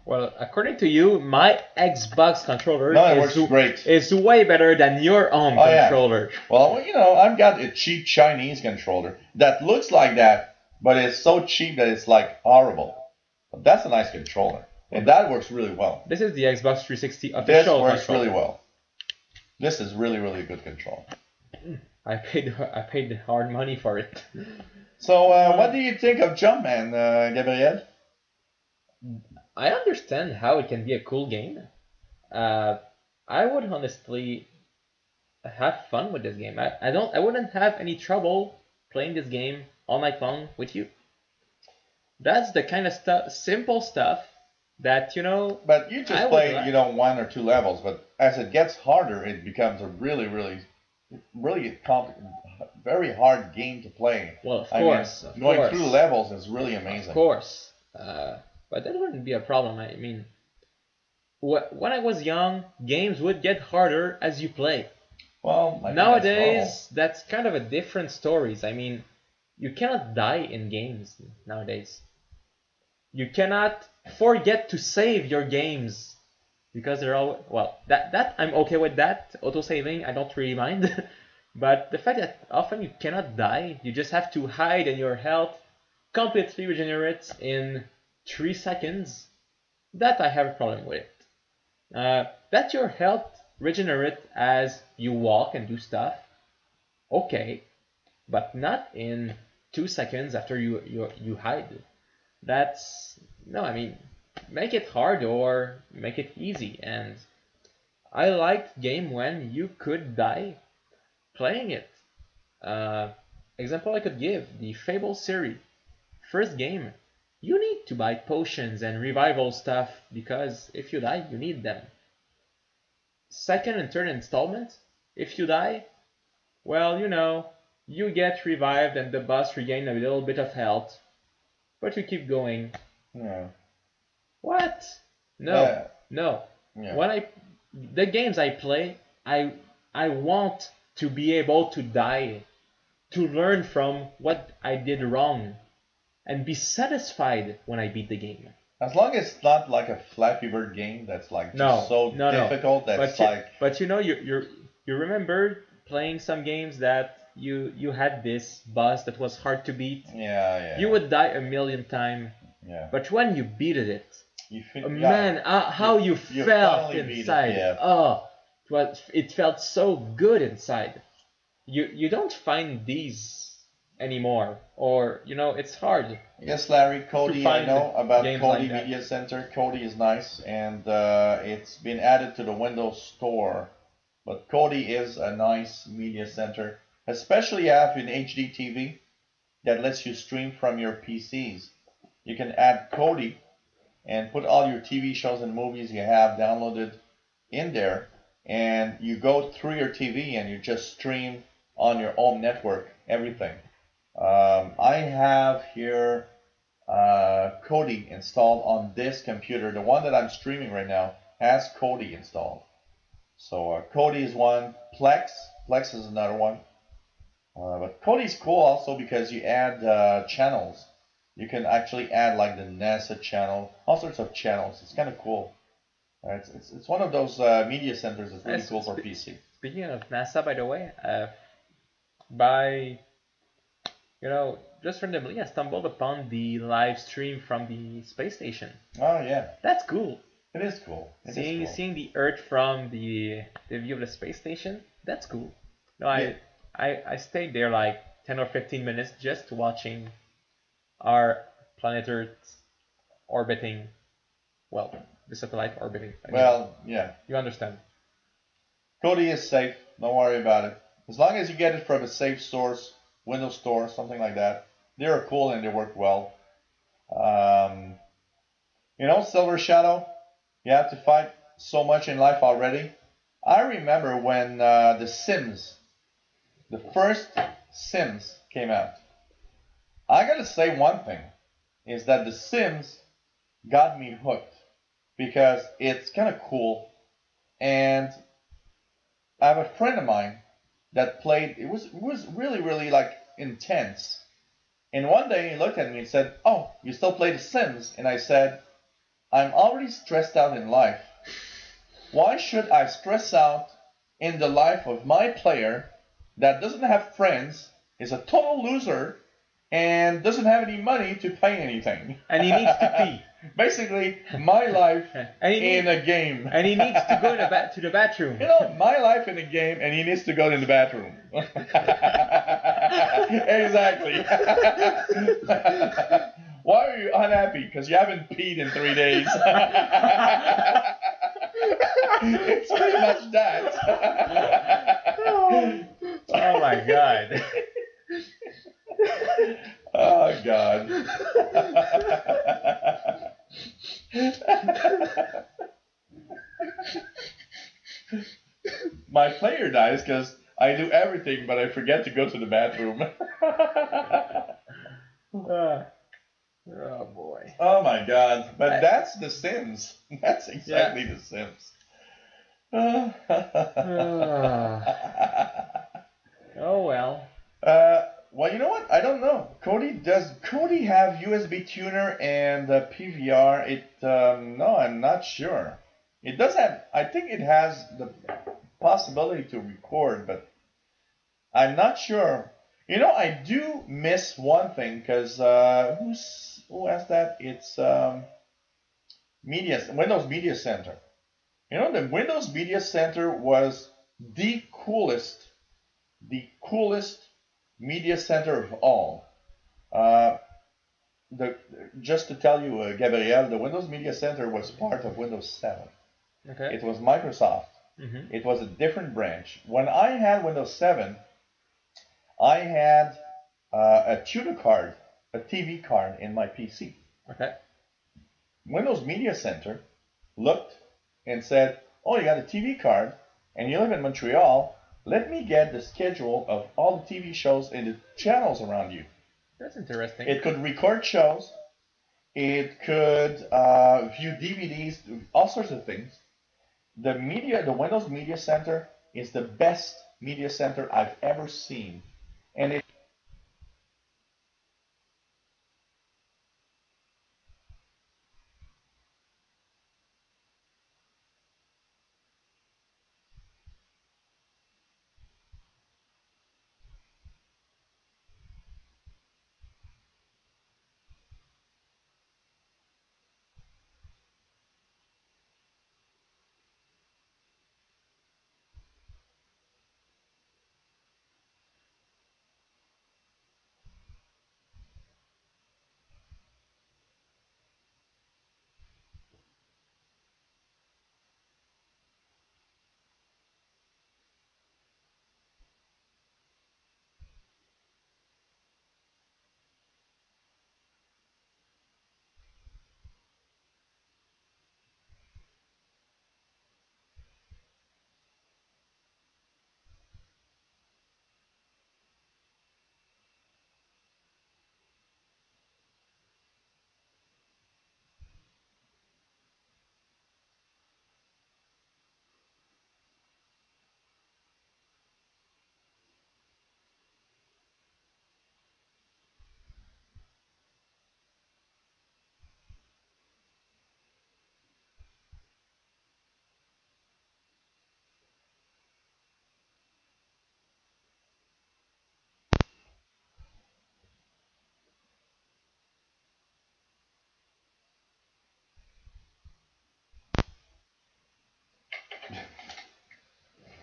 Well, according to you, my Xbox controller great. is way better than your own controller. Yeah. Well, I've got a cheap Chinese controller that looks like that, but it's so cheap that it's like horrible. But that's a nice controller, and that works really well. This is the Xbox 360 official controller. This works controller. really well. This is really, really good control. I paid hard money for it. So, what do you think of Jumpman, Gabriel? I understand how it can be a cool game. I would honestly have fun with this game. I wouldn't have any trouble playing this game all night long with you. That's the kind of simple stuff that But you just play, one or two levels. But as it gets harder, it becomes a really, really, really very hard game to play. Well, of course. Going through levels is really amazing. Of course. but that wouldn't be a problem. I mean, when I was young, games would get harder as you play. Well, I think Nowadays, that's kind of a different stories. I mean, you cannot die in games nowadays. You cannot forget to save your games because they're all well. That I'm okay with that auto saving. I don't really mind. But the fact that often you cannot die, you just have to hide and your health completely regenerates in 3 seconds. That I have a problem with. That your health regenerate as you walk and do stuff. Okay, but not in 2 seconds after you hide. That's no, I mean, make it hard or make it easy. And I liked game when you could die playing it. Example I could give, the Fable series. First game, you need to buy potions and revival stuff because if you die, you need them. Second and third installment, if you die, well, you get revived and the boss regain a little bit of health, but you keep going. Yeah. What? No, Yeah. no. Yeah. The games I play, I want to be able to die, to learn from what I did wrong, and be satisfied when I beat the game. As long as it's not like a Flappy Bird game that's like just so difficult that's But you remember playing some games that you had this boss that was hard to beat. Yeah. You would die a million times. Yeah. But when you beat it, You feel, man, how you felt finally inside. beat it, yeah. Oh, it felt so good inside. You don't find these anymore, or it's hard. Yes, Larry, Cody, I know about games Cody like that. Media Center. Cody is nice, and it's been added to the Windows Store. But Cody is a nice media center, especially have an HD TV that lets you stream from your PCs. You can add Cody and put all your TV shows and movies you have downloaded in there, and you go through your TV and you just stream on your own network everything. I have here Kodi installed on this computer. The one that I'm streaming right now has Kodi installed. So Kodi is one. Plex is another one. But Kodi is cool also because you add channels. You can actually add like the NASA channel, all sorts of channels. It's kind of cool. It's one of those media centers that's really cool for PC. Speaking of NASA, by the way, by just randomly, I stumbled upon the live stream from the space station. Oh yeah, that's cool. It is cool. Seeing the Earth from the view of the space station, that's cool. No, I stayed there like 10 or 15 minutes just watching our planet Earth orbiting. Well, the satellite orbiting. Yeah. You understand. Kodi is safe. Don't worry about it. As long as you get it from a safe source, Windows Store, something like that. They're cool and they work well. Silver Shadow, you have to fight so much in life already. I remember when the first Sims came out. I gotta say one thing, is that the Sims got me hooked because it's kind of cool, and I have a friend of mine that played. It was really, really like intense. And one day he looked at me and said, "Oh, you still play The Sims?" And I said, "I'm already stressed out in life. Why should I stress out in the life of my player that doesn't have friends, is a total loser, and doesn't have any money to pay anything?" And he needs to pee. Basically, my life in a game. And he needs to go to the bathroom. My life in a game, and he needs to go in the bathroom. Exactly. Why are you unhappy? Because you haven't peed in 3 days. It's pretty much that. Oh my God. Oh God. My player dies because I do everything, but I forget to go to the bathroom. Oh boy. Oh my God! But that's The Sims. That's exactly The Sims. Oh well. Well, you know what? I don't know. Does Cody have USB tuner and PVR? No, I'm not sure. It does have. I think it has the possibility to record, but I'm not sure. You know, I do miss one thing because who has that? It's Windows Media Center. You know, the Windows Media Center was the coolest media center of all. Uh, the just to tell you, Gabriel, the Windows Media Center was part of Windows 7. Okay. It was Microsoft. Mm-hmm. It was a different branch. When I had Windows 7, I had a tuner card, a TV card in my PC. Okay. Windows Media Center looked and said, "Oh, you got a TV card, and you live in Montreal. Let me get the schedule of all the TV shows and the channels around you." That's interesting. It could record shows. It could view DVDs, all sorts of things. The Windows Media Center is the best media center I've ever seen, and it.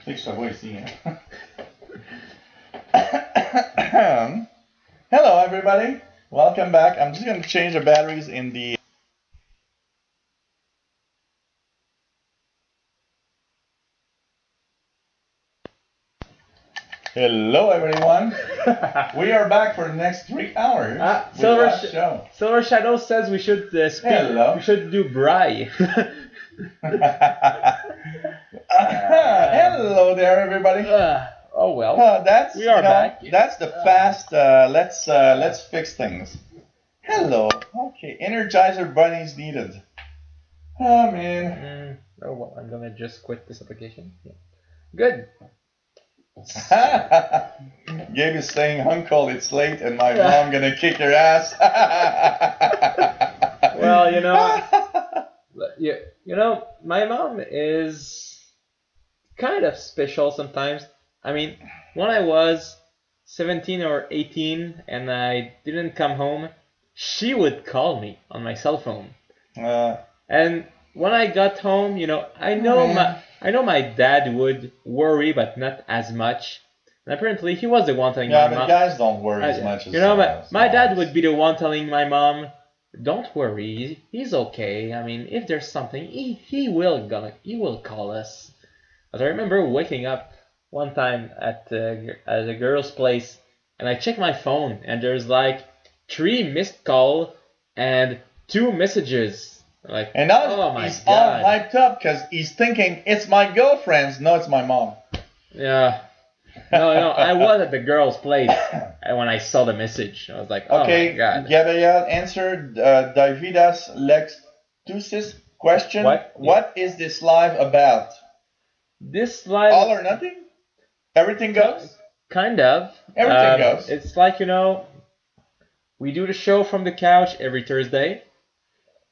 Je te vois ici. Hello, everybody. Welcome back. I'm just going to change the batteries in the. Hello, everyone. We are back for the next 3 hours. Silver Shadow says we should speak. Hello. We should do Bry. Hello there, everybody. Oh well. We are back. That's the fast. Let's fix things. Hello. Okay. Energizer bunnies needed. Oh man. Oh well. I'm gonna just quit this application. Yeah. Good. Gabe is saying, "Uncle, it's late, and my mom gonna kick your ass." Well, you know, my mom is kind of special sometimes. I mean, when I was 17 or 18 and I didn't come home, she would call me on my cell phone. And when I got home, I know my dad would worry, but not as much. And apparently, he was the one telling my mom. Yeah, but guys don't worry as much as but my dad would be the one telling my mom, "Don't worry, he's okay. I mean, if there's something, he will call us." But I remember waking up one time at a girl's place, and I checked my phone, and there's like 3 missed calls and 2 messages. Like, and now oh my he's God. all hyped up because he's thinking it's my girlfriend's. No, it's my mom. Yeah. No, I was at the girl's place when I saw the message. I was like, oh Okay, my god. Gabriel answered Davidas Lextusis question. What is this live about? This live... All or nothing? Everything goes? Kind of. Everything goes. It's like, we do the show from the couch every Thursday.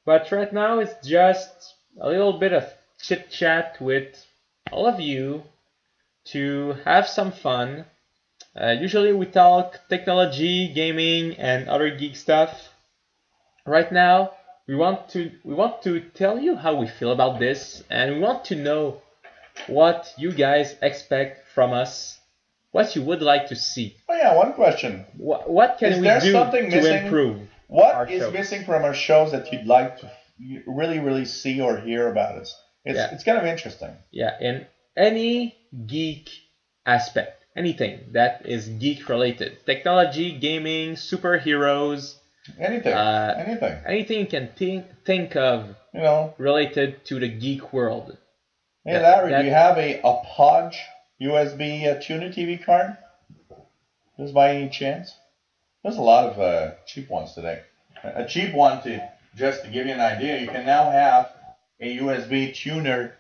But right now it's just a little bit of chit-chat with all of you to have some fun. Usually we talk technology, gaming, and other geek stuff. Right now, we want to tell you how we feel about this, and we want to know what you guys expect from us, what you would like to see. Oh yeah, one question. What can we do to improve? What is missing from our shows that you'd like to really see or hear about us? It's kind of interesting. Yeah, in any geek aspect, anything that is geek related, technology, gaming, superheroes, anything you can think of, related to the geek world. Hey Larry, do you have a Podge USB tuner TV card? Just by any chance? There's a lot of cheap ones today. A cheap one, just to give you an idea, you can now have a USB tuner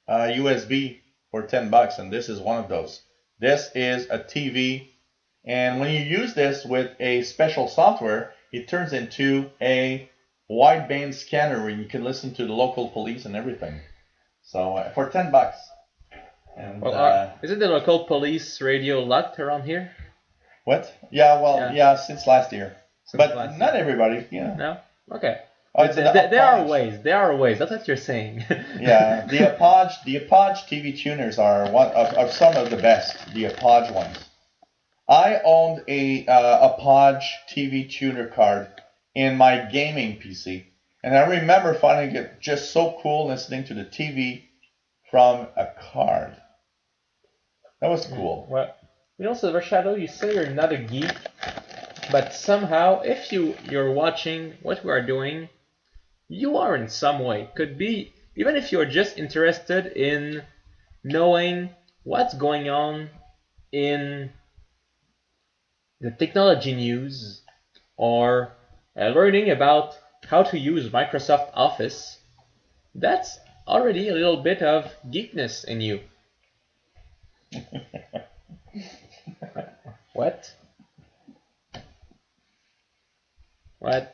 USB for $10, and this is one of those. This is a TV, and when you use this with a special software, it turns into a wideband scanner where you can listen to the local police and everything. So for $10. And is it the local police radio locked around here? What? Yeah, since last year. Not everybody, No? Okay. Oh, there are ways. That's what you're saying. Yeah, the Apogee TV tuners are are some of the best. The Apogee ones. I owned a Apogee TV tuner card in my gaming PC, and I remember finding it just so cool listening to the TV from a card. That was cool. Well, Silver Shadow, you say you're not a geek, but somehow, if you're watching what we are doing, you are in some way. Could be, even if you're just interested in knowing what's going on in the technology news, or learning about how to use Microsoft Office, that's already a little bit of geekness in you. What?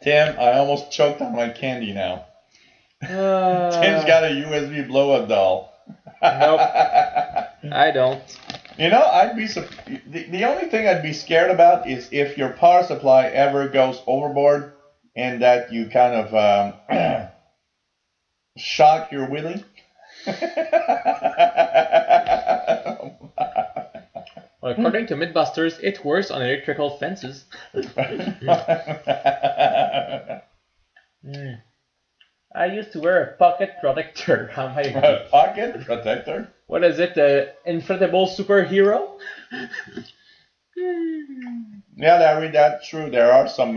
Tim, I almost choked on my candy now. Tim's got a USB blow-up doll. Nope, I don't. I'd be the only thing I'd be scared about is if your power supply ever goes overboard and that you kind of shock your willy. Well, according to Mythbusters, it works on electrical fences. I used to wear a pocket protector on my feet. A pocket protector? What is it? An inflatable superhero? Yeah, Larry, that's true. There are some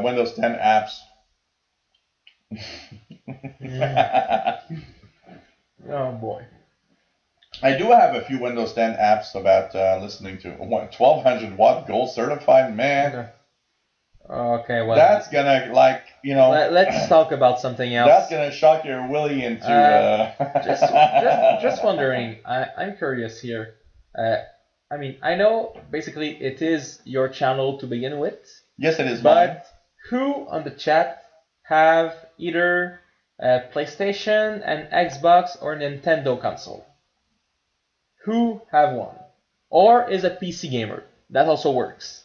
Windows 10 apps. Oh boy. I do have a few Windows 10 apps about listening to 1200 watt gold certified, man. Okay, well. That's gonna let's talk about something else. That's gonna shock your willy into. Just wondering. I'm curious here. I know basically it is your channel to begin with. Yes, it is. But who on the chat have either a PlayStation, an Xbox, or Nintendo console? Who have one? Or is a PC gamer? That also works.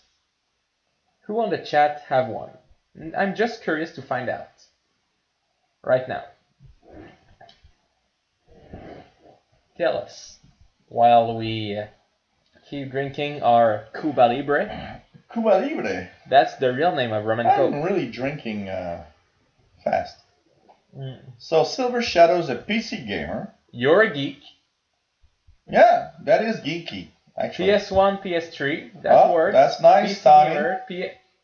Who on the chat have one? I'm just curious to find out. Right now. Tell us. While we keep drinking our Cuba Libre. Cuba Libre? That's the real name of rum and coke. I'm really drinking fast. So Silver Shadow's a PC gamer. You're a geek. Yeah, that is geeky, actually. PS1, PS3, that works. That's nice, Tommy.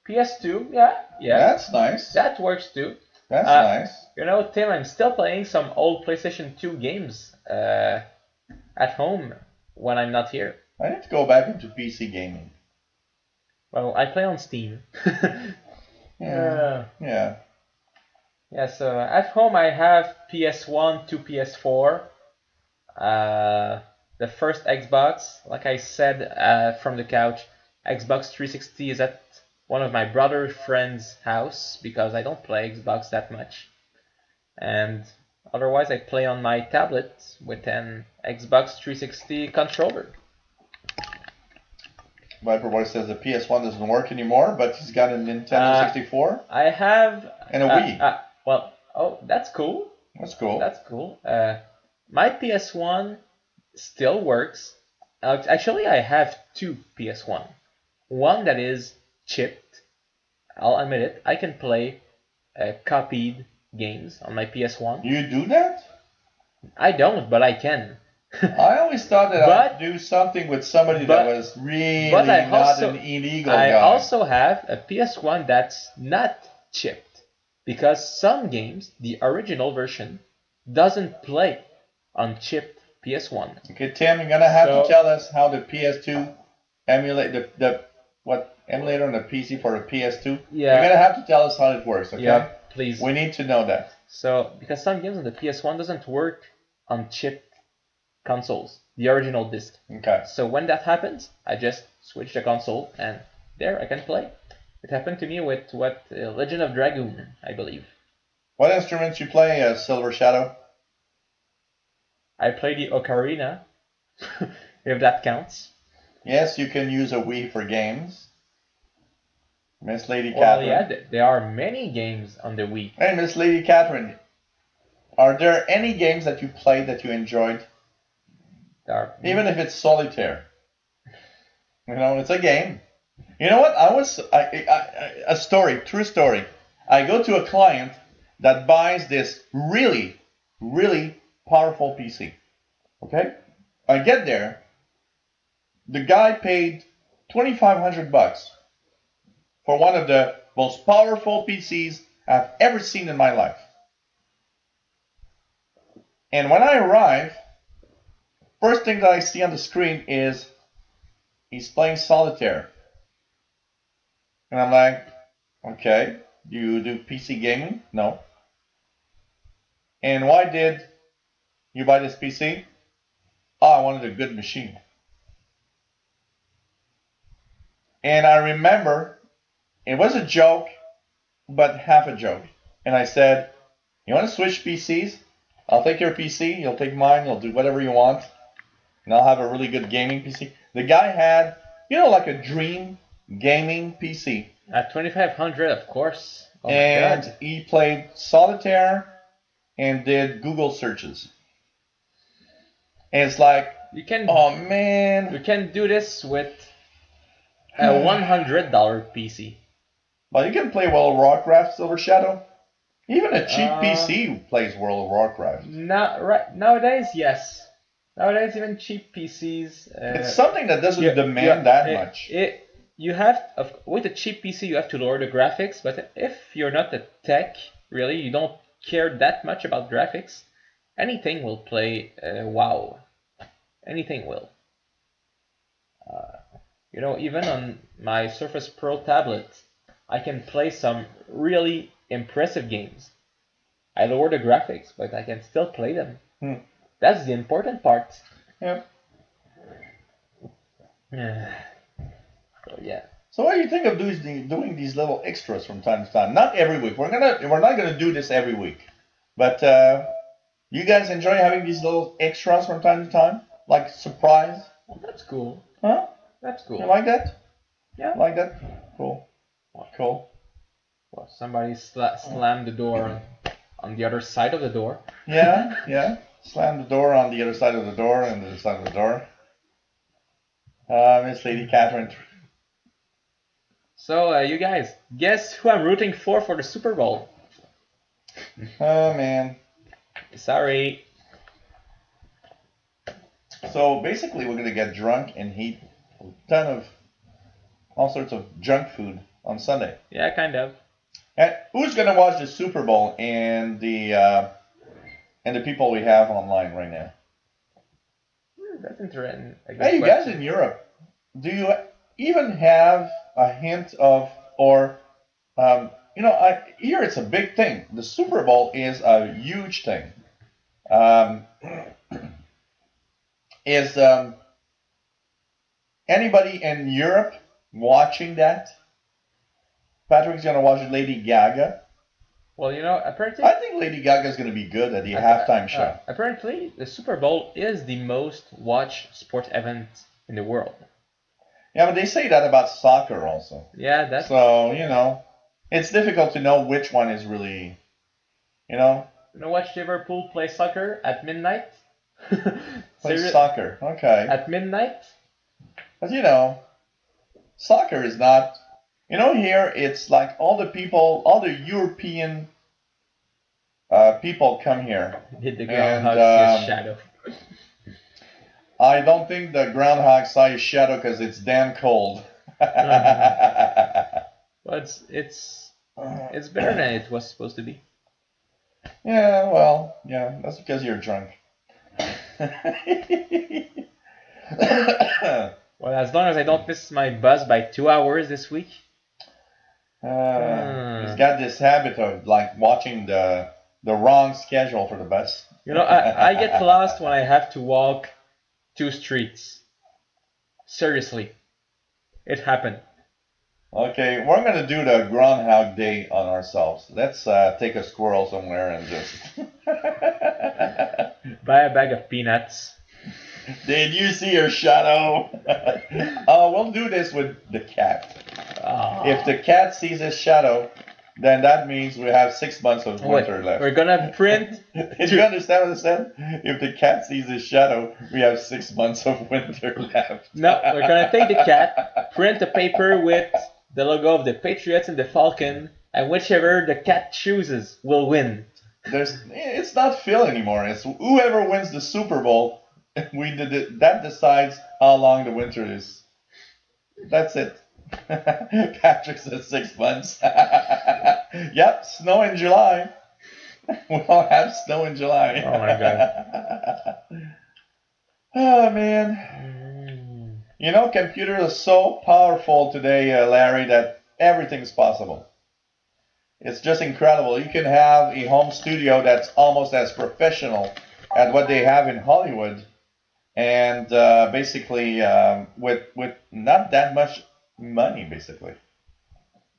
PS2, yeah. That's nice. That works too. That's nice. Tim, I'm still playing some old PlayStation 2 games at home when I'm not here. I need to go back into PC gaming. Well, I play on Steam. Yeah. Yeah. Yeah, so at home I have PS1 to PS4. The first Xbox, like I said from the couch, Xbox 360 is at one of my brother's friend's house because I don't play Xbox that much. And otherwise I play on my tablet with an Xbox 360 controller. Viper Boy says the PS1 doesn't work anymore, but he's got a Nintendo 64 I have and a Wii. That's cool. That's cool. That's cool. My PS1 still works. Actually, I have two PS1. One that is chipped. I'll admit it. I can play copied games on my PS1. You do that? I don't, but I can. I always thought that I'd do something with somebody that was really not an illegal guy. I also have a PS1 that's not chipped because some games, the original version, doesn't play on chipped PS1. Okay, Tim, you're gonna have to tell us how the PS2 emulate the emulator on the PC for the PS2. Yeah. You're gonna have to tell us how it works, okay? Yeah, please. We need to know that. So, because some games on the PS1 doesn't work on chipped consoles, the original disc. Okay. So when that happens, I just switch the console and there I can play. It happened to me with Legend of Dragoon, I believe. What instruments you play, Silver Shadow? I play the ocarina, if that counts. Yes, you can use a Wii for games. Miss Lady Well, Catherine. yeah, there are many games on the Wii. Hey, Miss Lady Catherine, are there any games that you played that you enjoyed? Even if it's solitaire. You know, it's a game. You know what? A story, true story. I go to a client that buys this really, really powerful PC. Okay? I get there. The guy paid $2,500 for one of the most powerful PCs I've ever seen in my life. And when I arrive, first thing that I see on the screen is he's playing solitaire. And I'm like, okay, do you do PC gaming? No. And why did you buy this PC? Oh, I wanted a good machine. And I remember it was a joke, but half a joke. And I said, you want to switch PCs? I'll take your PC, you'll take mine, you'll do whatever you want. And I'll have a really good gaming PC. The guy had, like a dream gaming PC. At 2,500, of course. Oh and he played solitaire and did Google searches. And it's like, oh man. You can do this with a $100 PC. Well, you can play World of Warcraft, Silver Shadow. Even a cheap PC plays World of Warcraft. Nowadays, yes. Nowadays, even cheap PCs. It's something that doesn't demand that much. With a cheap PC, you have to lower the graphics. But if you're not a tech, really, you don't care that much about graphics, anything will play WoW. Anything will. Even on my Surface Pro tablet, I can play some really impressive games. I lower the graphics, but I can still play them. That's the important part. Yeah. So yeah. So what do you think of doing these little extras from time to time? Not every week. We're not gonna do this every week, but you guys enjoy having these little extras from time to time, like surprise. Well, that's cool. Huh? That's cool. You like that? Yeah. Like that? Cool. Cool. Well, somebody slammed the door on the other side of the door. Yeah. Slam the door on the other side of the door and the other side of the door. Miss Lady Catherine. So, you guys, guess who I'm rooting for the Super Bowl? Oh, man. Sorry. So, basically, we're going to get drunk and eat a ton of all sorts of junk food on Sunday. Yeah, kind of. And who's going to watch the Super Bowl and the people we have online right now? That's interesting. Hey, you guys in Europe, do you even have a hint of, or, here it's a big thing. The Super Bowl is a huge thing. Um, is anybody in Europe watching that? Patrick's gonna watch Lady Gaga. Well, apparently. I think Lady Gaga is gonna be good at the halftime show. Apparently, the Super Bowl is the most watched sport event in the world. Yeah, but they say that about soccer also. Yeah, that's. So, it's difficult to know which one is really, Watch Liverpool play soccer at midnight. Play soccer, okay. At midnight? But soccer is not. Here it's like all the European people come here. Hit the groundhog, see his shadow. I don't think the groundhog saw his shadow because it's damn cold. But it's better than it was supposed to be. Yeah, well, yeah, that's because you're drunk. Well, as long as I don't miss my bus by 2 hours this week. He's got this habit of like watching the wrong schedule for the bus. I get lost when I have to walk 2 streets. Seriously, it happened. Okay, we're gonna do the Groundhog Day on ourselves. Let's take a squirrel somewhere and just buy a bag of peanuts. Did you see your shadow? We'll do this with the cat. If the cat sees his shadow, then that means we have 6 months of winter left. We're gonna print. Did you understand what I said? If the cat sees his shadow, we have 6 months of winter left. No, we're gonna take the cat, print a paper with the logo of the Patriots and the Falcon, and whichever the cat chooses will win. It's not Phil anymore. It's whoever wins the Super Bowl. That decides how long the winter is. That's it. Patrick says 6 months. Yep, snow in July. We'll have snow in July. Oh my god. Oh man. Computers are so powerful today, Larry, that everything's possible. It's just incredible. You can have a home studio that's almost as professional as what they have in Hollywood, and basically with not that much money, basically.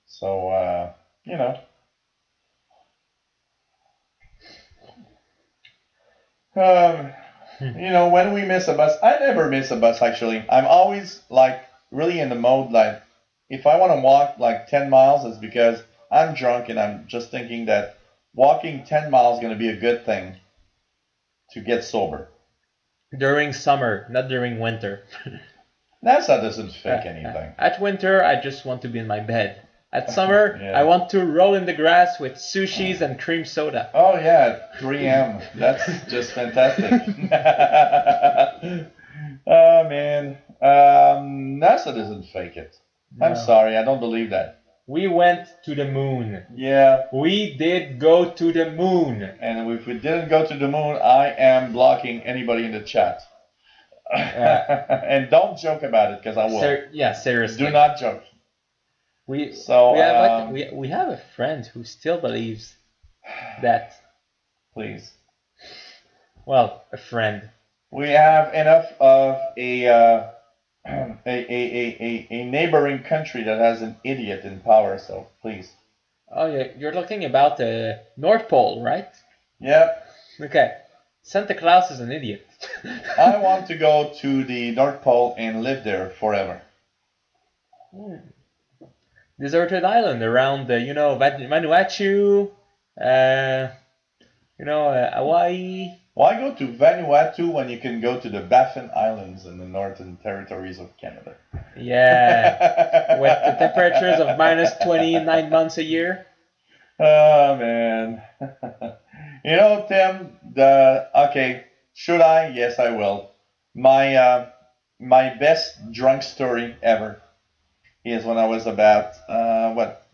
So when we miss a bus, I never miss a bus actually. I'm always like really in the mode like if I want to walk like 10 miles, it's because I'm drunk and I'm just thinking that walking 10 miles is going to be a good thing to get sober. During summer, not during winter. That doesn't fake anything. At winter, I just want to be in my bed. At summer, I want to roll in the grass with sushis and cream soda. Oh yeah, 3M. That's just fantastic. Oh man, NASA doesn't fake it. No. I'm sorry, I don't believe that. We went to the moon. Yeah. We did go to the moon. And if we didn't go to the moon, I am blocking anybody in the chat. And don't joke about it, because I will. Seriously. Do not joke. We have a friend who still believes that. Please. Well, a friend. We have enough of a neighboring country that has an idiot in power, so please. Oh yeah, you're talking about the North Pole, right? Yep. Okay. Santa Claus is an idiot. I want to go to the North Pole and live there forever. Deserted island around Vanuatu, Hawaii. Why go to Vanuatu when you can go to the Baffin Islands in the northern territories of Canada? Yeah, with the temperatures of minus 20 9 months a year. Oh man. Tim, okay, should I? Yes, I will. My best drunk story ever is when I was about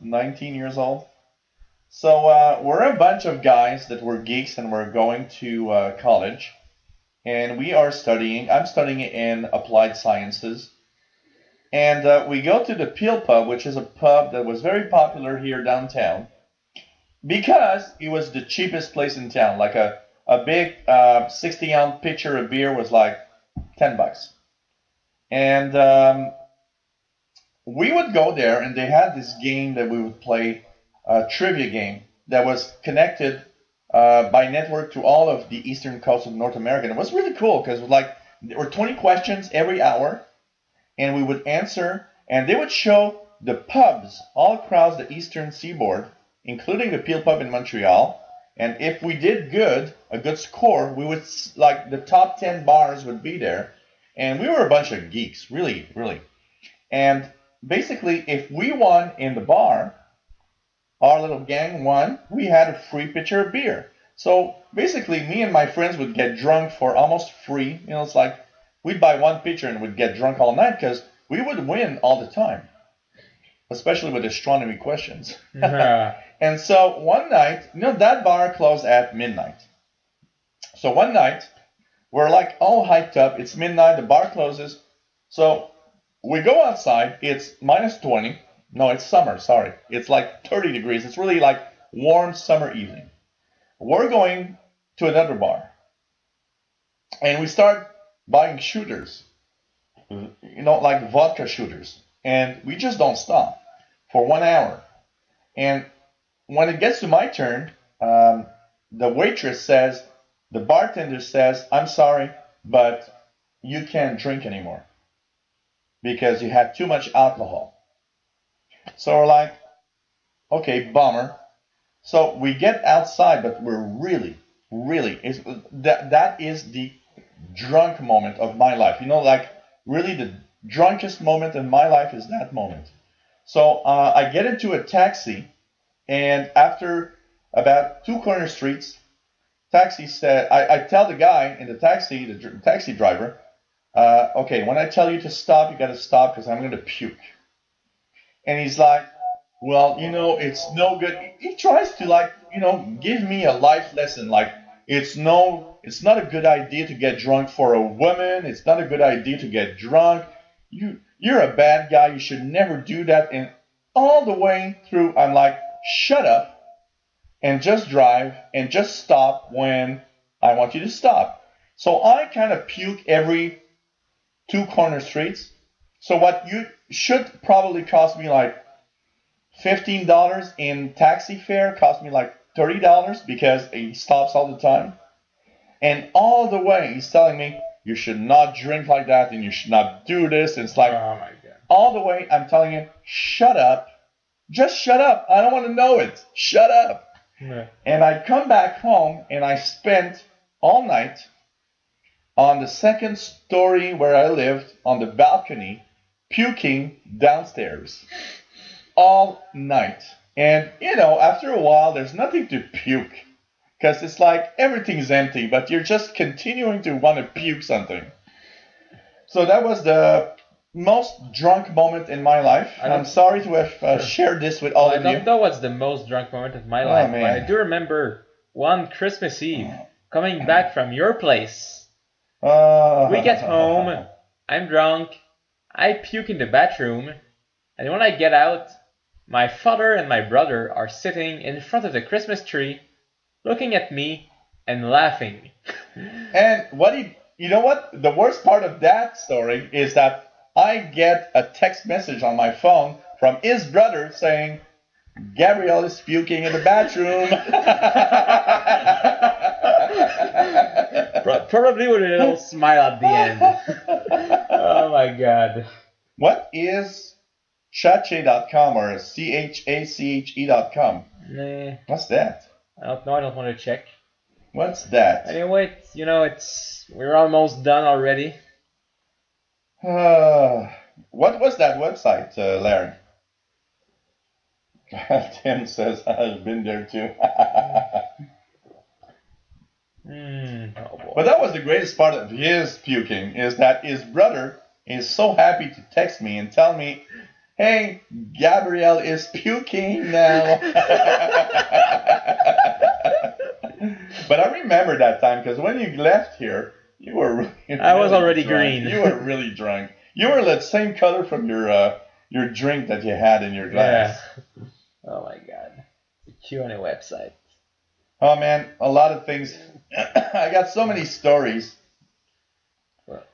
19 years old. So we're a bunch of guys that were geeks and we're going to college, and we are studying. I'm studying in applied sciences. And we go to the Peel Pub, which is a pub that was very popular here downtown because it was the cheapest place in town. Like a big 60-ounce pitcher of beer was like $10. And we would go there, and they had this game that we would play, a trivia game that was connected by network to all of the eastern coast of North America. And it was really cool because there were 20 questions every hour, and we would answer, and they would show the pubs all across the eastern seaboard, including the Peel Pub in Montreal. And if we did good, a good score, we would, like, the top 10 bars would be there. And we were a bunch of geeks, really, really. And basically, if we won in the bar, our little gang won, we had a free pitcher of beer. So basically, me and my friends would get drunk for almost free. You know, it's like we'd buy one pitcher and we'd get drunk all night because we would win all the time, especially with astronomy questions. And so one night, you know, that bar closed at midnight. So one night, we're like all hyped up. It's midnight, the bar closes. So we go outside. It's minus 20. No, it's summer, sorry. It's like 30 degrees. It's really like warm summer evening. We're going to another bar. And we start buying shooters, you know, like vodka shooters. And we just don't stop for 1 hour. And when it gets to my turn, the waitress says, the bartender says, I'm sorry, but you can't drink anymore because you had too much alcohol. So we're like, okay, bummer. So we get outside, but we're really, that is the drunk moment of my life. You know, like really the drunkest moment in my life is that moment. So I get into a taxi, and after about 2 corner streets, taxi said, I tell the guy in the taxi, the taxi driver, okay, when I tell you to stop, you got to stop because I'm going to puke. And he's like, well, you know, it's no good. He tries to, like, you know, give me a life lesson. Like, it's not a good idea to get drunk for a woman. It's not a good idea to get drunk. You're a bad guy. You should never do that. And all the way through, I'm like, shut up and just drive and just stop when I want you to stop. So I kind of puke every 2 corner streets. So what you should probably cost me like $15 in taxi fare cost me like $30 because he stops all the time. And all the way he's telling me, you should not drink like that and you should not do this. And it's like, Oh my God. all the way I'm telling him, shut up. Just shut up. I don't want to know it. Shut up. Yeah. And I come back home and I spent all night on the second story where I lived on the balcony, puking downstairs all night. And, you know, after a while, there's nothing to puke because it's like everything's empty, but you're just continuing to want to puke something. So that was the most drunk moment in my life. I'm sorry to have shared this with all of you. I don't know what's the most drunk moment of my life, but I do remember one Christmas Eve coming back from your place. We get home, I'm drunk, I puke in the bathroom, and when I get out, my father and my brother are sitting in front of the Christmas tree, looking at me and laughing. And you know what? The worst part of that story is that I get a text message on my phone from his brother saying, Gabrielle is puking in the bathroom. Probably with a little smile at the end. Oh my God. What is chache.com or chache.com? Nah, What's that? I don't know. I don't want to check. What's that? Anyway, we're almost done already. What was that website, Larry? Tim says, I've been there too. Oh boy. But that was the greatest part of his puking, is that his brother is so happy to text me and tell me, hey, Gabrielle is puking now. But I remember that time, because when you left here, You were really, I was already drunk. green. You were really drunk. You were the same color from your drink that you had in your glass. Yeah. Oh my god. The Q&A website. Oh man, a lot of things. I got so many stories.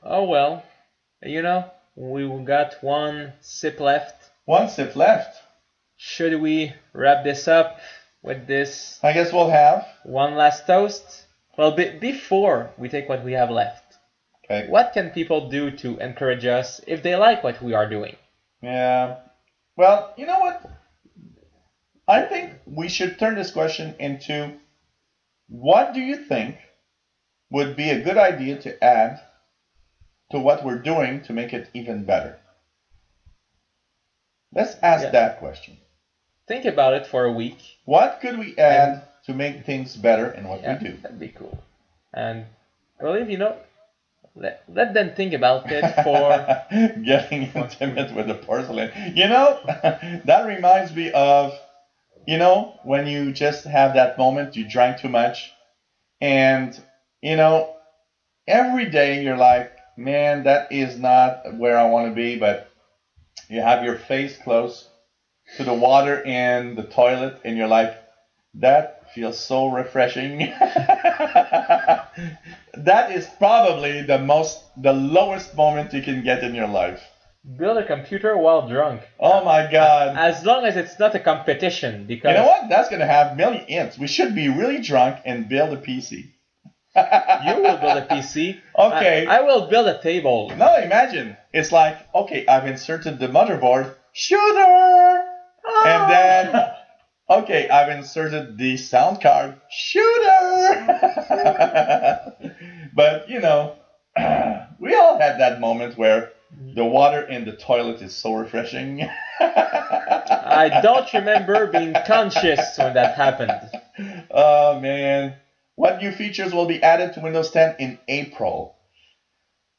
Oh well. You know, we got one sip left. One sip left. Should we wrap this up with this? I guess we'll have one last toast. Well, before we take what we have left, okay. What can people do to encourage us if they like what we are doing? Yeah. Well, you know what? I think we should turn this question into what do you think would be a good idea to add to what we're doing to make it even better? Let's ask that question. Think about it for a week. What could we add to make things better in what we do? That'd be cool. And I believe, let them think about it for getting intimate with the porcelain. That reminds me of, when you just have that moment, you drank too much, and, every day you're like, man, that is not where I want to be, but you have your face close to the water in the toilet, and you're like, that feels so refreshing. That is probably the lowest moment you can get in your life. Build a computer while drunk. Oh my God. As long as it's not a competition, because... You know what? That's going to have million hits. We should be really drunk and build a PC. You will build a PC. Okay. I will build a table. No, imagine. It's like, okay, I've inserted the motherboard. Shooter! And then... Okay, I've inserted the sound card. Shooter! But, we all had that moment where the water in the toilet is so refreshing. I don't remember being conscious when that happened. Oh, man. What new features will be added to Windows 10 in April?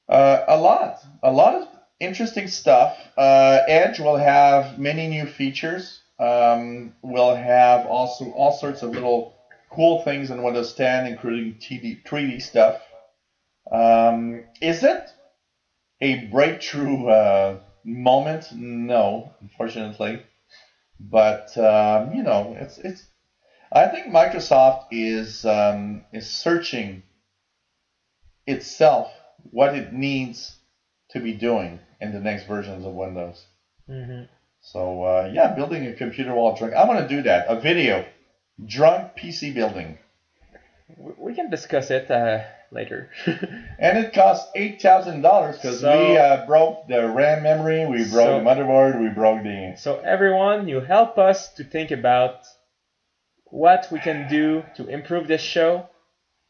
A lot of interesting stuff. Edge will have many new features. We'll have also all sorts of little cool things in Windows 10, including 3D stuff. Is it a breakthrough moment? No, unfortunately. But it's. I think Microsoft is searching itself what it needs to be doing in the next versions of Windows. Mm-hmm. So, building a computer while drunk. I want to do that. A video. Drunk PC building. We can discuss it later. And it costs $8,000 because we broke the RAM memory, we broke the motherboard, we broke the... So everyone, you help us to think about what we can do to improve this show.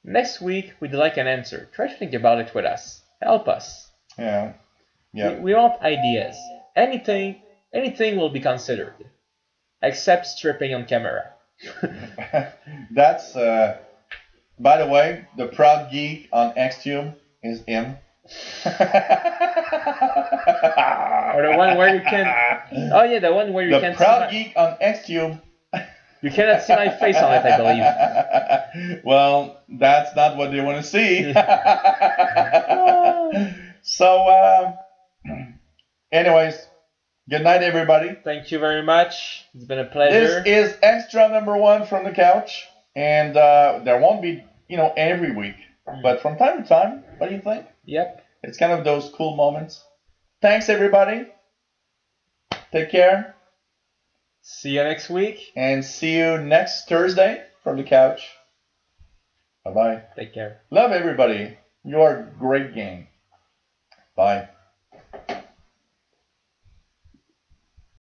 Next week, we'd like an answer. Try to think about it with us. Help us. Yeah. We want ideas. Anything will be considered, except stripping on camera. That's, by the way, the proud geek on Xtube is him. Or the one where you can... Oh yeah, the one where you can... The proud geek on Xtube. You cannot see my face on it, I believe. Well, that's not what they want to see. So, anyways, good night, everybody. Thank you very much. It's been a pleasure. This is extra number 1 from the couch, and there won't be, every week, but from time to time. What do you think? Yep. It's kind of those cool moments. Thanks, everybody. Take care. See you next week. And see you next Thursday from the couch. Bye-bye. Take care. Love everybody. You are a great gang. Bye.